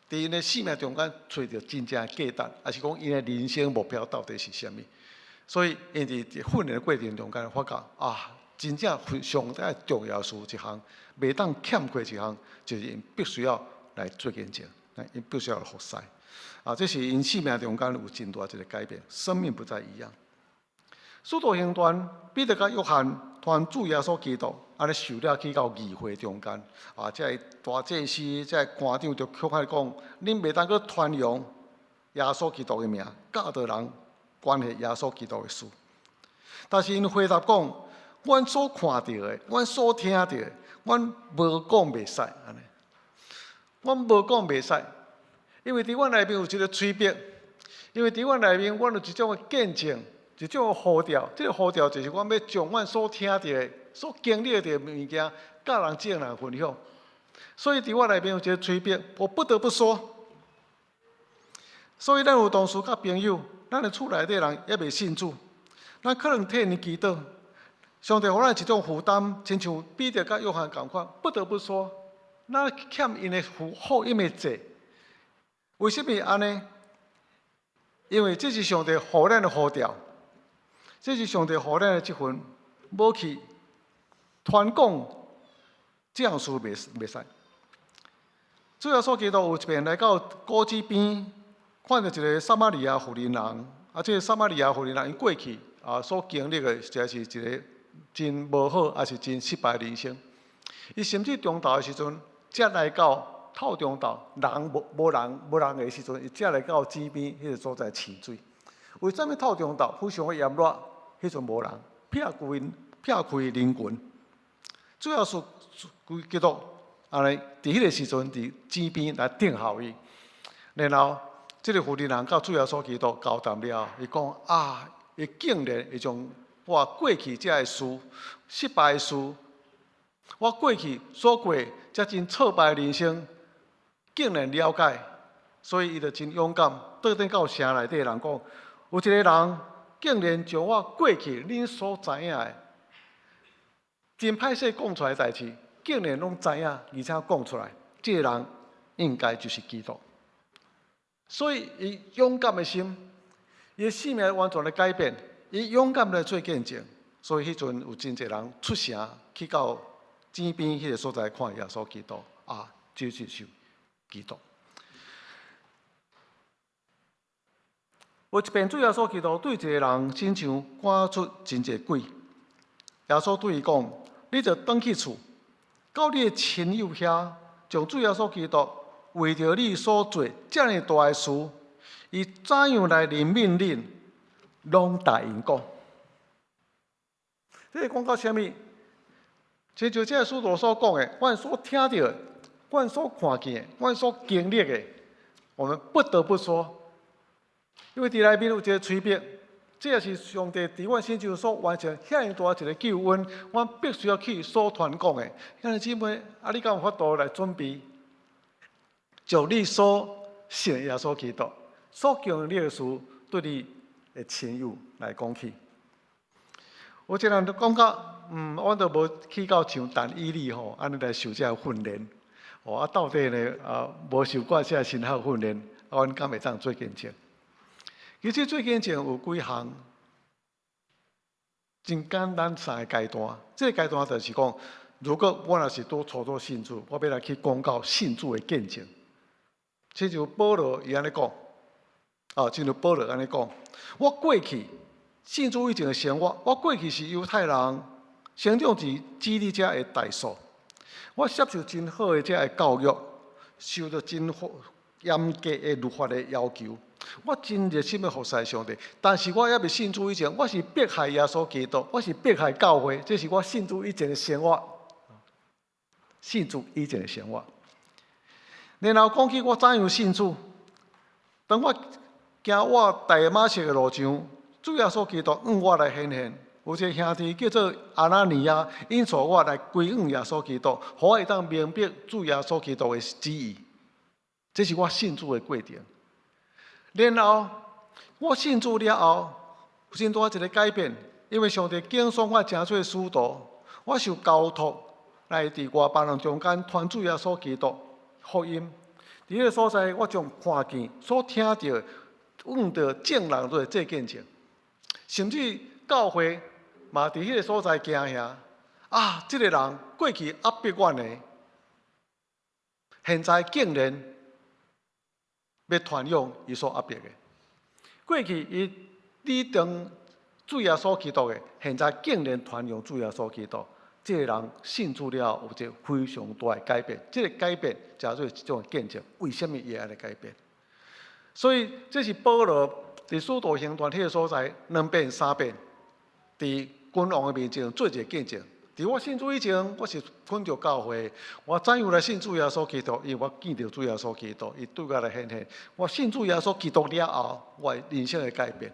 伫因的生命中间找到真正的价值，还是讲因的人生目标到底是啥物？所以因伫训练的过程中间发觉真正上帝重要事一项，袂当欠缺一项，就是因必须要来做见证。因必须要服侍，这是因生命中间有真大一个改变，生命不再一样。使徒行传，彼得甲约翰传主耶稣基督，安尼受了去到议会中间，这大祭司、这官长就哭喊讲：恁袂当去传扬耶稣基督的名，教导人关系耶稣基督的事。但是因回答讲：阮所看到的，阮所听到的，阮无讲袂使安尼。阮无讲袂使，因为伫阮内面有一个催逼，因为伫阮内面，阮有一种的见证，一种的呼召。这个呼召就是阮要将阮所听到的、所经历的物件，甲人正人分享。所以伫阮内面有一个催逼，我不得不说。所以咱有同事甲朋友，咱的厝内底人也未信主，咱可能替因祈祷，上帝互咱一种负担，亲像彼得甲约翰共款，不得不说。咱欠因的福音的债，为什么安尼？因为这是上帝互咱的呼召，这是上帝互咱的这份要去传讲这样事袂使。主要所基督有一遍来到果子边，看到一个撒玛利亚妇人，这个撒玛利亚妇人因过去所经历的，实是一个真无好，也是真失败的人生。伊甚至中昼的时阵。才来到透中岛，人无人的时阵，伊才来到井边迄个所在试水。为什么透中岛非常的炎热？迄阵无人，撇开人群，主要是基督安尼伫迄个时阵伫井边来等候伊。然后，这个妇人人到主要所基督交谈了，伊讲伊竟然会将我过去这个事、失败的事。我过去所过这真挫败的人生，竟然了解，所以伊就真勇敢，倒转到城内底人讲，有一个人竟然将我过去恁所知影的真歹势讲出来的代志，竟然拢知影，而且讲出来，这个人应该就是基督。所以伊勇敢的心，伊的生命完全的改变，伊勇敢来做见证。所以迄阵有真侪人出城去到。井边迄个所在看耶稣基督，这就是基督。有一遍主耶稣基督对一个人亲像赶出真侪鬼，耶稣对伊讲：你就返去厝，到你的亲友遐，将主耶稣基督为着你所做遮尔大的事，伊怎样来怜悯恁，拢答应讲。这个讲到什么？亲像这个使徒所讲的，阮所听到的，阮所看见的，阮所经历的，我们不得不说，因为伫内面有一个区别，这也是上帝伫阮身上所完成遐尼大一个救恩，阮必须要去所传讲的。兄弟姊妹，你敢有法度来准备，就你所信耶稣基督所经历的事，对你的亲友来讲起。有一人就讲到，阮都无去到像但以理吼，安尼来受这训练。到底呢？无受过这深厚训练，阮敢会当做见证？其实做见证有几项真简单3个阶段。这个阶段就是讲，如果我若是拄初做信主，我要来去讲到信主的见证。亲像保罗伊安尼讲，亲像保罗安尼讲，我过去信主以前的生活，我过去是犹太人，生长伫基督者的代数。我接受真好的这个教育，受到真严格的律法的要求。我真热心的服侍上帝，但是我还未信主以前，我是迫害耶稣基督，我是迫害教会，这是我信主以前的生活。信主以前的生活。然后讲起我怎样信主，当我行我大马色的路上，主耶稣基督我来显现。有一个兄弟叫做阿拿尼亚，因带我来归耶稣基督，互我会当明白主耶稣基督的旨意。这是我信主的过程。然后我信主了后，真大一个改变，因为上帝拣选我成做使徒，我受交托来伫外邦人中间传主耶稣基督福音。伫迄个所在，我将看见、所听到、闻到证人都会做见证，甚至教会嘛伫迄个所在行遐这个人过去压迫阮的，现在竟然要传扬伊所压迫的。过去伊理当主耶稣基督的，现在竟然传扬主耶稣基督。这个人信主了后，有一个非常大的改变。这个改变叫做一种见证。为什么会安尼改变？所以这是保罗伫使徒行传迄个所在2遍3遍，伫君王的面前做一个见证。伫我信主以前，我是困着教会，我怎样来信主耶稣基督？因为我见到主耶稣基督，伊对我来显现。我信主耶稣基督了后，我人生的改变。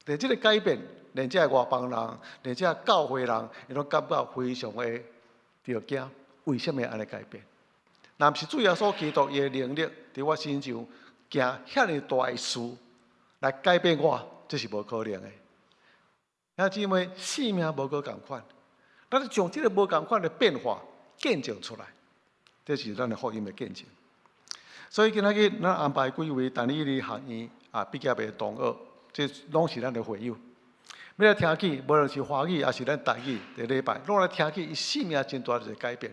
但这个改变，连这外邦人，连这教会人，伊拢感觉非常的着惊。为什么安尼改变？若毋是主耶稣基督伊的能力伫我身上行遐尼大的事来改变我，这是无可能的。兄姊妹，性命无个共款，咱就将这个无共款的变化见证出来，这是咱的福音的见证。所以今仔日咱安排几位但以理学院毕业的同学，这拢是咱的会友。要来听起，无论是华语还是咱台语的礼拜，拢来听起，伊生命真大一个改变。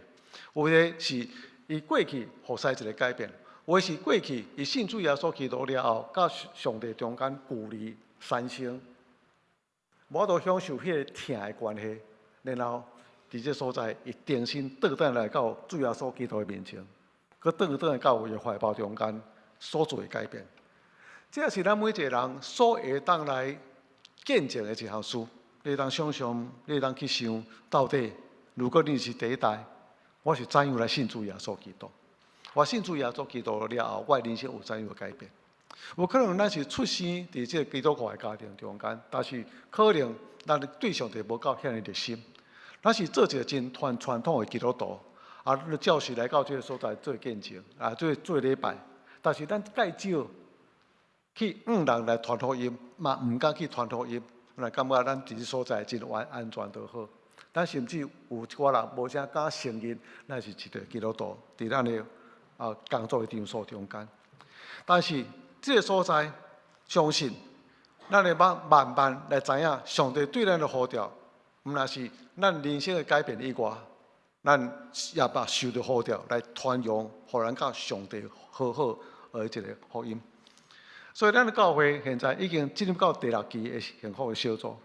有的是伊过去服侍一个改变，有的是过去伊信主耶稣基督了后，甲上帝中间距离产生，无都享受迄个疼的关系，然后伫这所在，伊重新倒转来到主耶稣基督的面前，佮倒来到伊的怀抱中间所做的改变。这也是咱每一个人所会当来见证的一项事。你会当想象，你会当去想，到底如果你是第一代，我是怎样来信主耶稣基督？我信主耶稣基督了后，我的人生有怎样的改变？有可能咱是出生伫这个基督教的家庭中间，但是可能咱对上帝无够遐尼热心。咱是做一个真传统的基督徒，教士来到这个所在做见证，做礼拜，但是咱介少去人来传福音，嘛毋敢去传福音，咱感觉咱伫这所在真安全就好。咱甚至有一寡人无啥敢承认，咱是一个基督徒，伫咱的工作的场所中间。但是这个所在，相信咱会慢慢来知影，上帝对咱的呼召，毋若是咱人生的改变以外，咱也把受到呼召来传扬，互咱甲上帝好好的一个福音。所以，咱的教会现在已经进入到第6期的幸福的小组。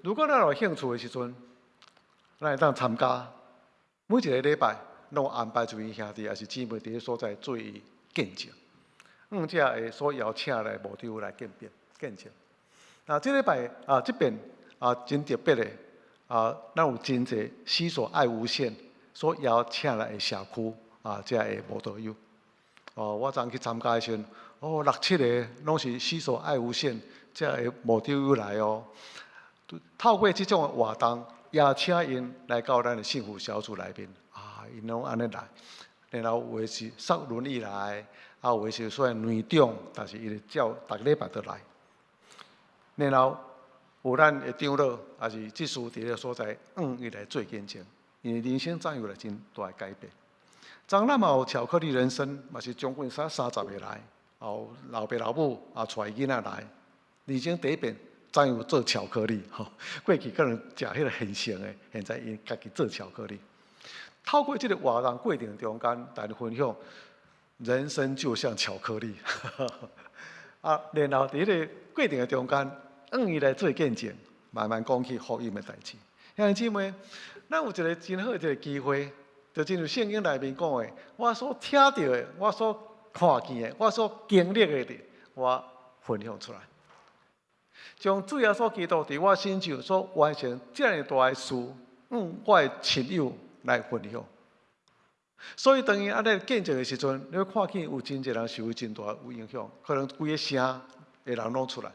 如果咱有兴趣的时阵，咱会当参加每一个礼拜，拢安排一位兄弟也是姊妹伫个所在做见证。这个所邀请来牧师来见见证。即礼拜这边真特别的咱有真侪死所爱无限所邀请来的社区这的慕道友。我昨去参加的时候，6、7个拢是死所爱无限这的慕道友来哦。透过这种的活动，邀请因来到咱的幸福小组内面因拢安尼来，然后有的是塞轮椅来，有的是虽然年长，但是伊就照逐个礼拜都来。然后有咱的长老，也是即师伫个所在，伊来做见证，因为人生怎样来真大的改变。昨咱嘛有巧克力人生，嘛是将近30个来，有老爸老母带囡仔来，人生第一遍怎样做巧克力过去可能食迄个现成的，现在因家己做巧克力。透过这个活动过程中间，大家分享人生就像巧克力然后伫个过程中间，伊来做见证，慢慢讲起福音的代志。兄弟姊妹，咱有一个真好一个机会，就正如圣经内面讲的，我所听到的，我所看见的，我所经历的，我分享出来，将主耶稣基督伫我身上所完成这样大的事，我的亲友来分享。所以当伊安尼见证的时阵，你会看见有真侪人受真大有影响，可能规个城的人拢出来。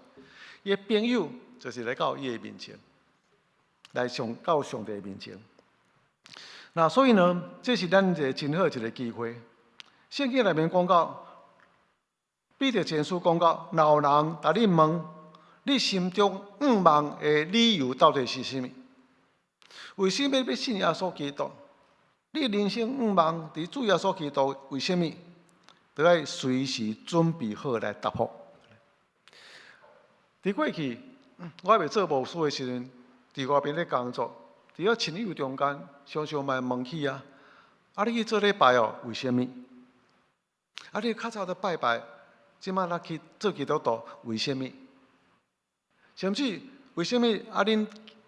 伊的朋友就是来到伊的面前，来到上帝的面前。所以呢，这是咱一个真好一个机会。圣经内面讲到，彼得前书讲到，若有人甲你问，你心中望的理由到底是甚么？为什么要信耶稣基督？你人生望伫主耶稣基督，为什么？都要随时准备好来答复。伫过去，我还未做牧师的时阵，伫外边咧工作，伫个亲友中间，常常嘛问起你去做礼拜为什么？你较早的拜拜，即摆咱去做基督徒，为什么？甚至为什么恁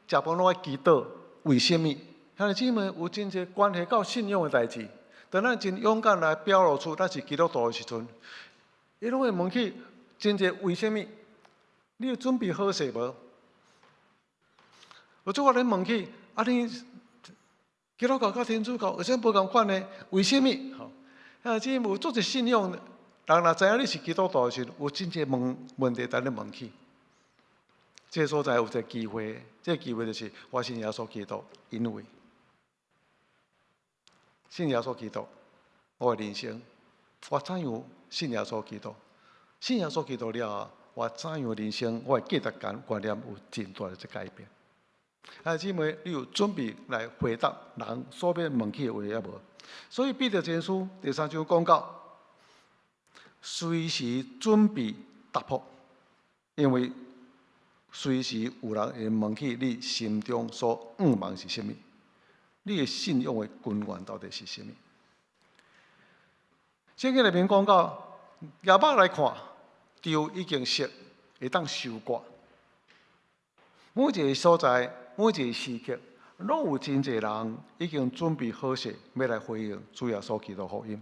食饭拢爱祈祷？为什么？兄弟姊妹，有真侪关系到信仰的代志，当咱真勇敢来表露出咱是基督徒的时阵，伊拢会问起真侪为什么？你有准备好势无？有做法恁问起恁基督教甲天主教有啥无共款呢？为什么？兄弟姊妹，有做一信仰人若知影你是基督徒的时候，有真侪问题等你问起。这个所在有一个机会，这个机会就是我信耶稣基督，因为信耶稣基督，我的人生，我怎样信耶稣基督？信耶稣基督了后，我怎样人生，我的价值观念有真大的改变。兄弟姊妹，你有准备来回答人所要问起的话也无？所以彼得前书第3章讲到，随时准备答复，因为随时有人会问起你心中所望是甚么，你的信仰的根源到底是甚么？圣经内面讲到，夜晚来看，稻已经熟，会当收割。每一个所在，每一个时刻，拢有真侪人已经准备好势，要来回应主耶稣基督福音。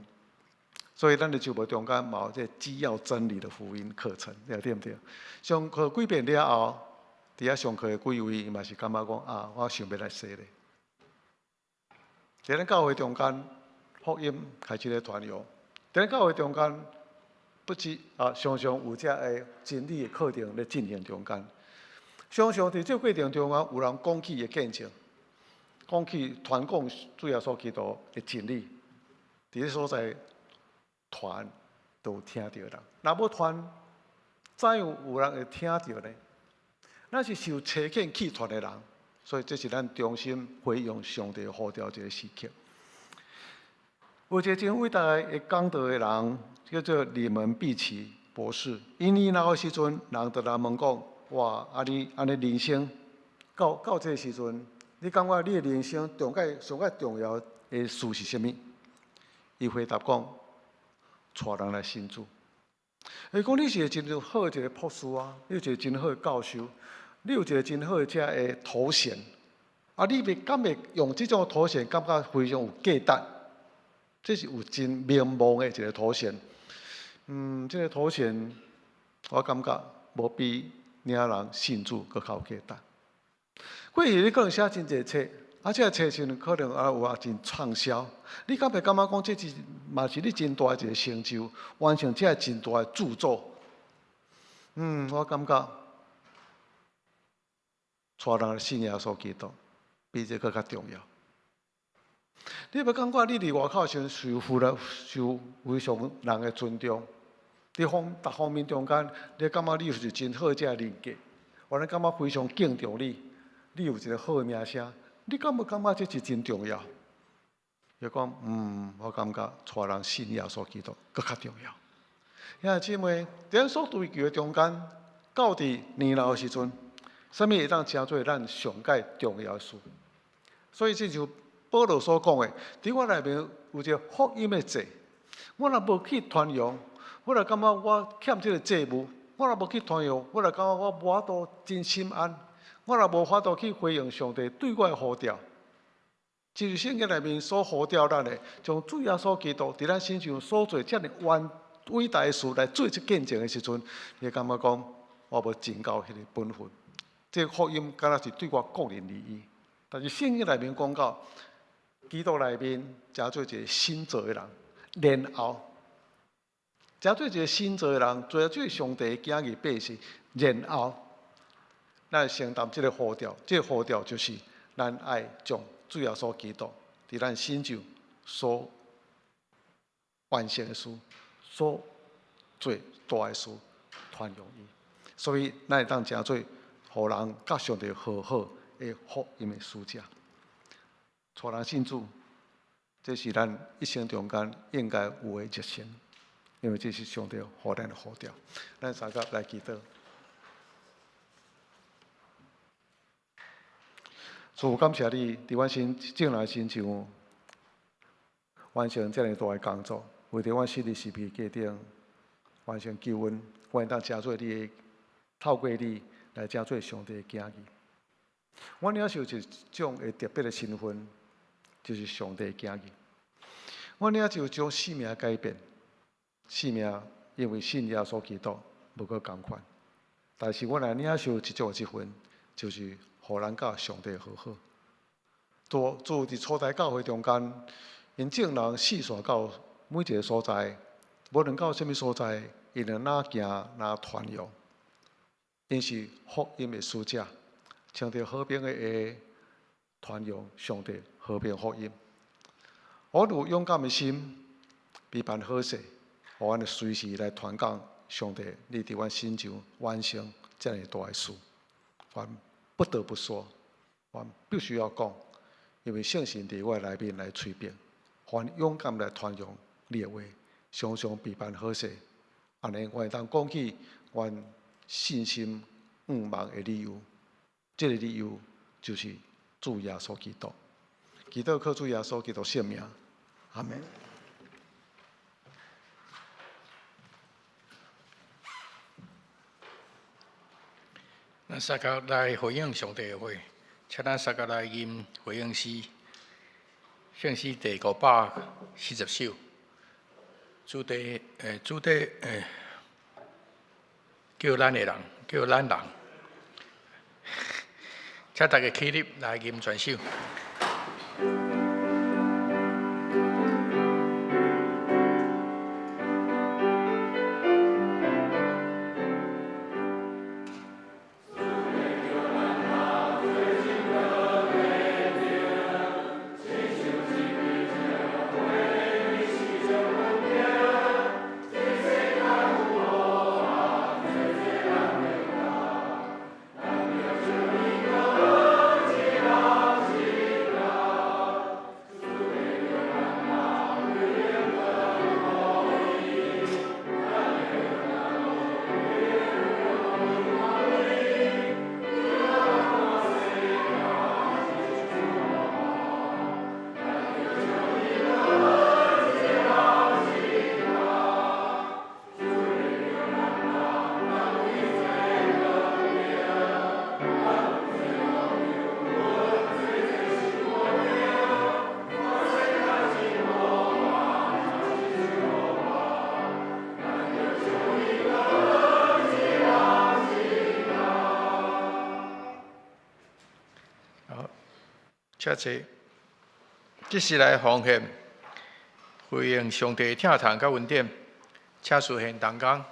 所以，咱的节目中间嘛有这基要真理的福音课程，对不对？上课几遍了后，伫遐上课的几位，伊嘛是感觉讲我想要来说咧。在咱教会中间，福音开始咧传扬；在咱教会中间，不止常常有这个真理的课程咧进行中间。常常伫这过程中间，有人讲起伊的见证，讲起传讲主耶稣基督的真理，伫咧所在。传都听到人，若要传，怎样有人会听到呢？咱是受差遣去传的人，所以这是咱衷心回应上帝呼召一个时刻。有一个真伟大的讲道的人，叫做李门必奇博士。因年老的时阵，人就来问讲：哇，安尼人生到这个时阵，你感觉你的人生上介重要的事是甚么？伊回答讲。带人来信主，伊讲你是一个真好一个博士你有一个真好的教授，你有一个真好的这个头衔，你敢会用这种头衔，感觉非常有价值，这是有真名望的一个头衔。这个头衔，我感觉无比领人信主搁较简单。过去你可能写真侪册，这个册是可能有真畅销。你敢会感觉讲这嘛是你真大一个成就，完成这真大的著作？我感觉带人信耶稣基督比这个较重要。你要感觉你伫外口时受非常人的尊重，伫各方面中间，你感觉你是真好这人格，我感觉非常敬重你，你有一个好的名声，你感觉这是真重要？就讲，我感觉带人信耶稣基督更较重要。兄弟姊妹，在咱所追求的中间，到伫年老的时阵，什么会当成做咱上界重要的事？所以这就保罗所讲的，伫我内面有一个福音的祭，我若无去传扬，我就感觉我欠这个祭物；我若无去传扬，我就感觉我无法度真心安；我若无法度去回应上帝对我的呼召。就是圣经内面所呼召咱的，将主耶稣基督伫咱身上所做遮尔伟大的事来做这见证的时阵，你感觉讲我无尽到迄个本分。这个福音敢若是对我个人利益，但是圣经内面讲到，基督内面加做一个新造的人，然后加做一个新造的人，做做上帝的子儿百姓，然后咱承担这个呼召，这个呼召就是咱爱将主耶稣基督伫咱身上所完成的事，所做大的事，传扬伊。所以，咱会当成做互人甲上帝和好的福音的使者，带人信主，这是咱一生中间应该有的热心，因为这是上帝互咱的呼召。咱三个来祈祷。主，感谢你伫阮正来身上完成这样大的工作，为着阮昔日死皮价顶完成救恩，我当加做你的，透过你来加做上帝的子儿。我领受一种的特别的身份，就是上帝的子儿。我领受将生命改变，生命因为信耶稣基督无个同款，但是我来领受一种积分，就是互人甲上帝和好。做伫初代教会中间，因众人四散到每一个所在，无论到什么所在，因就哪行哪传扬。因是福音的使者，穿着和平的鞋，传扬上帝和平福音。我有勇敢的心，备办好势，互阮随时来传讲上帝，你伫阮身上完成这样大的事。我不得不说，我必须要讲，因为圣神伫我内面来催变，我勇敢来传扬你的话，常常备办好势。安尼，我会当讲起阮信心茫的理由。这个理由就是主耶稣基督。祈祷靠主耶稣基督圣名，阿门。咱三个来回应上帝的话，请咱三个来吟回应诗，圣诗第540首，主题叫咱的人，叫咱人，请大家起立来吟全首。请坐。即时来奉献，回应上帝疼痛甲恩典，请出现同工。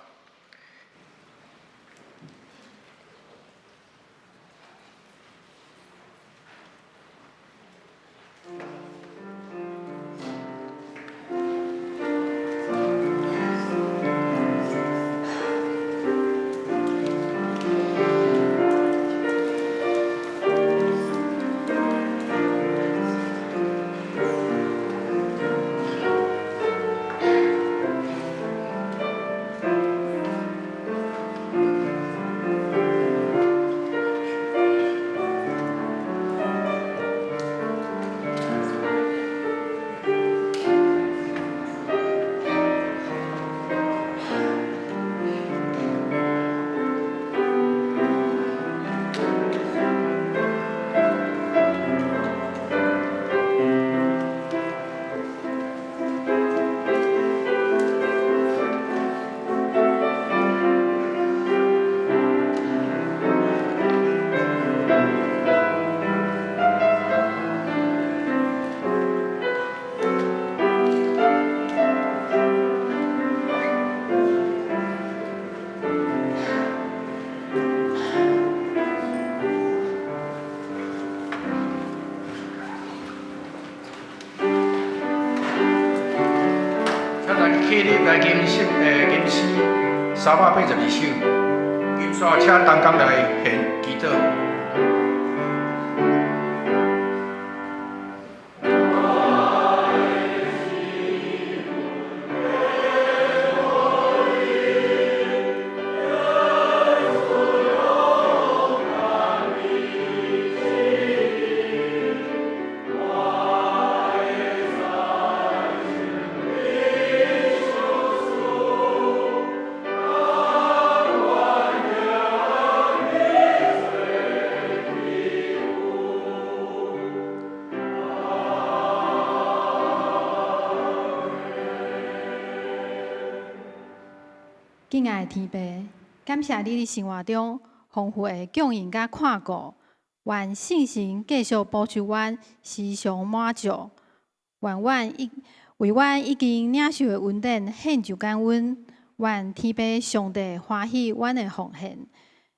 起立来吟诗382首，金刷请同工来献祈祷。敬爱的天父，感谢你伫生活中丰富的供应甲看顾，愿圣神继续保守阮时常满足，愿为阮已经领受的恩典献上感恩，愿天父上帝欢喜阮的奉献，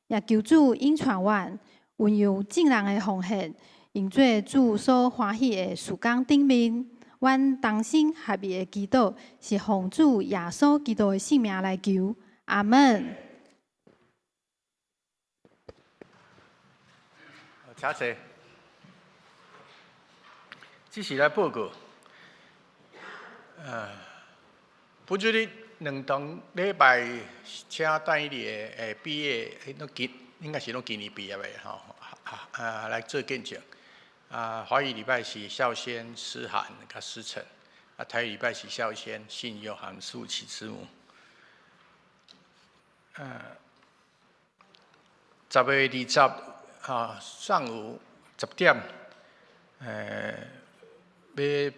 也求主引传阮，运用正人的奉献，用做主所欢喜的事工顶面。阮同心合意的祈祷，是奉主耶稣基督的圣名来求，阿门。请坐。这是来报告。本主日2堂礼拜，请带伊的毕业，应该是拢今年毕业的吼，来做见证。华语礼拜是孝先、思涵甲思成，台语礼拜是孝先、信佑和素启之母。10月20上午10点，要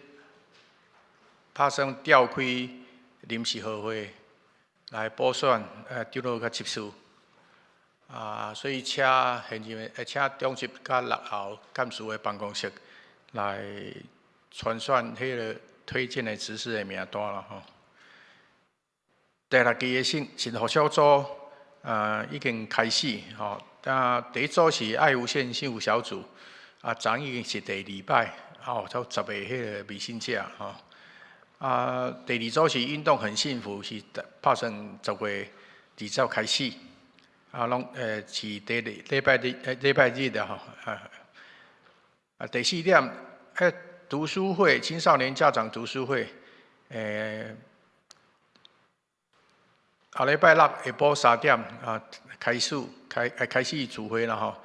拍算召开临时会会来补选长老甲执事。所以请请中级甲6号干事的办公室来传选迄个推荐的执事的名单啦吼。第6期的信服小组已经开始吼，第一组是爱无限幸福小组，昨已经是第2摆，到10个迄个微信者吼。第2组是运动很幸福，是拍算10月20开始。拢是礼拜日的吼。第4点，读书会青少年家长读书会，下礼拜6下晡3点开始聚会啦吼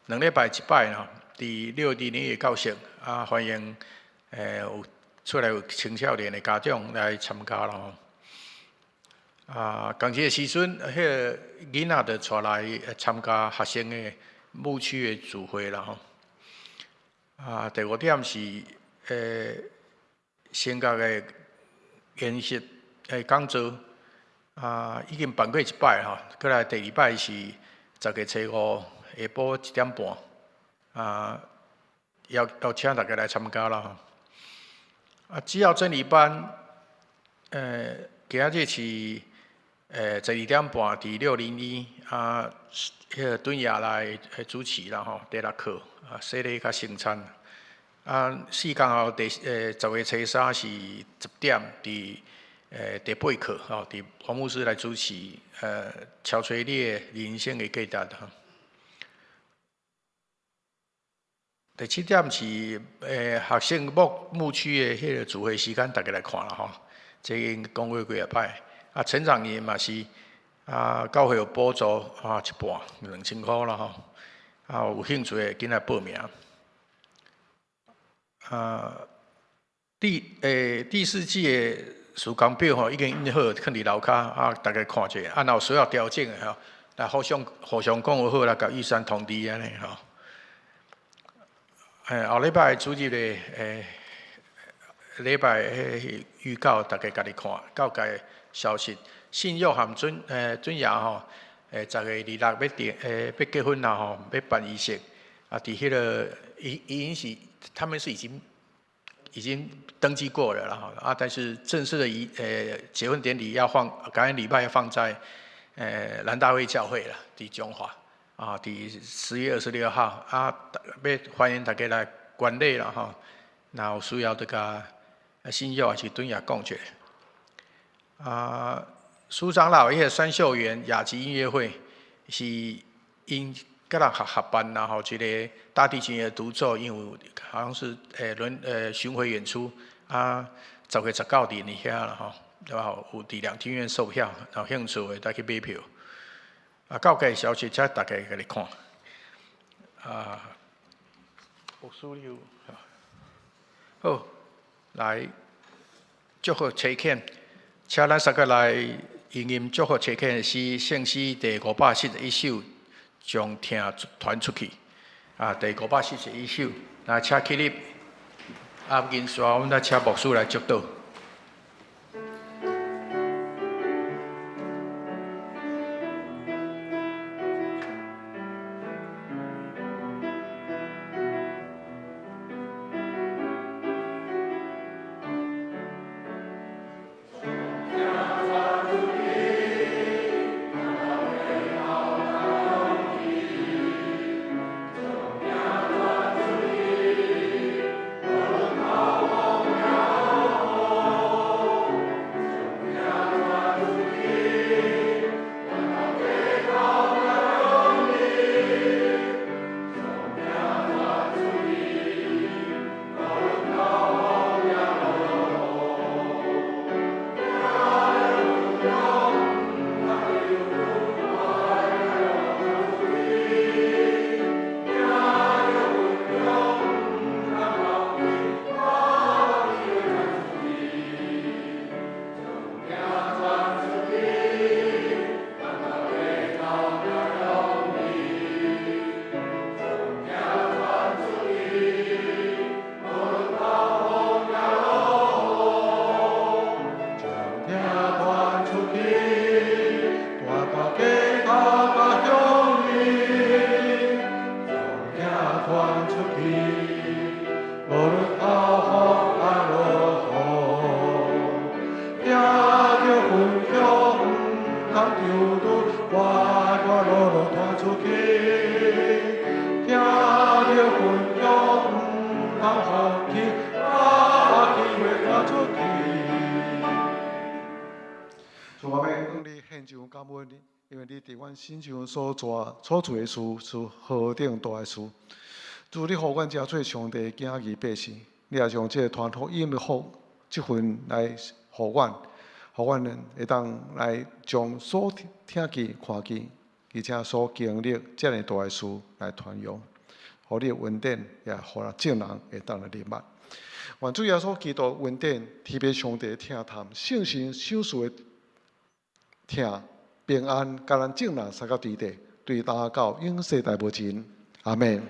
，2礼拜1摆吼，伫6日年的教室欢迎有出来有青少年的家长来参加啦吼。同时的时阵，迄个囡仔就带来参加学生的牧区的聚会啦吼。第5点是升学的研习讲座，已经办过1摆吼，过来第2摆是10月初5下晡1点半。要请大家来参加啦。啊，只要真理班，今日是12点半伫602啊，迄个敦雅来主持啦吼，第6课啊，洗礼甲圣餐。啊，4天后10月初3是10点伫第8课吼，伫黄牧师来主持敲吹你的人生的价值吼。第7点是学生牧区的迄个聚会时间，大家来看啦吼。这已经讲过几啊摆。啊，成长营嘛是啊，教会有补助啊一半2000块啦吼。啊，有兴趣的紧来报名。啊，第4季的时间表吼已经印好，放伫楼骹啊，大家看者。啊，若有需要调整的吼，来互相讲好啦，甲预算通知安尼吼。后礼拜主日的礼拜预告，大家家己看。到界消息，信约含准爷吼，10月26要结婚啦吼，要办仪式啊，伫迄个已经是他们是已经登记过了啦哈啊，但是正式的结婚典礼要感恩礼拜要放在南大卫教会啦，伫中华。啊，伫10月26号啊，要欢迎大家来观礼啦吼。若有需要，就甲信友还是敦雅讲者。啊，苏长老迄个三秀园雅集音乐会是因甲人合办啦吼，一个大提琴的独奏，因为好像是巡回演出啊，10月19日伫遐啦吼，然后有伫两厅院售票，有兴趣的再去买票。啊，到界消息，则大家甲你看。啊，有需要，好，来祝福车欠，请咱三个来应验祝福车欠的诗，圣诗第541首，将听传出去。啊，第541首，来请起立，啊，银刷，我们来请牧师来祝祷。因为你伫阮身上所做的事是何等大的事，如你互阮遮做上帝的囝儿百姓，你也将这个传福音的福这份来互阮会当来将所听见、看见，而且所经历这样大的事来传扬，互你的恩典也互咱众人会当来明白。愿主耶稣基督恩典，天父上帝听谈，圣神手术的听。平安，甲咱众人三个地地，对大到永世代无尽。阿门。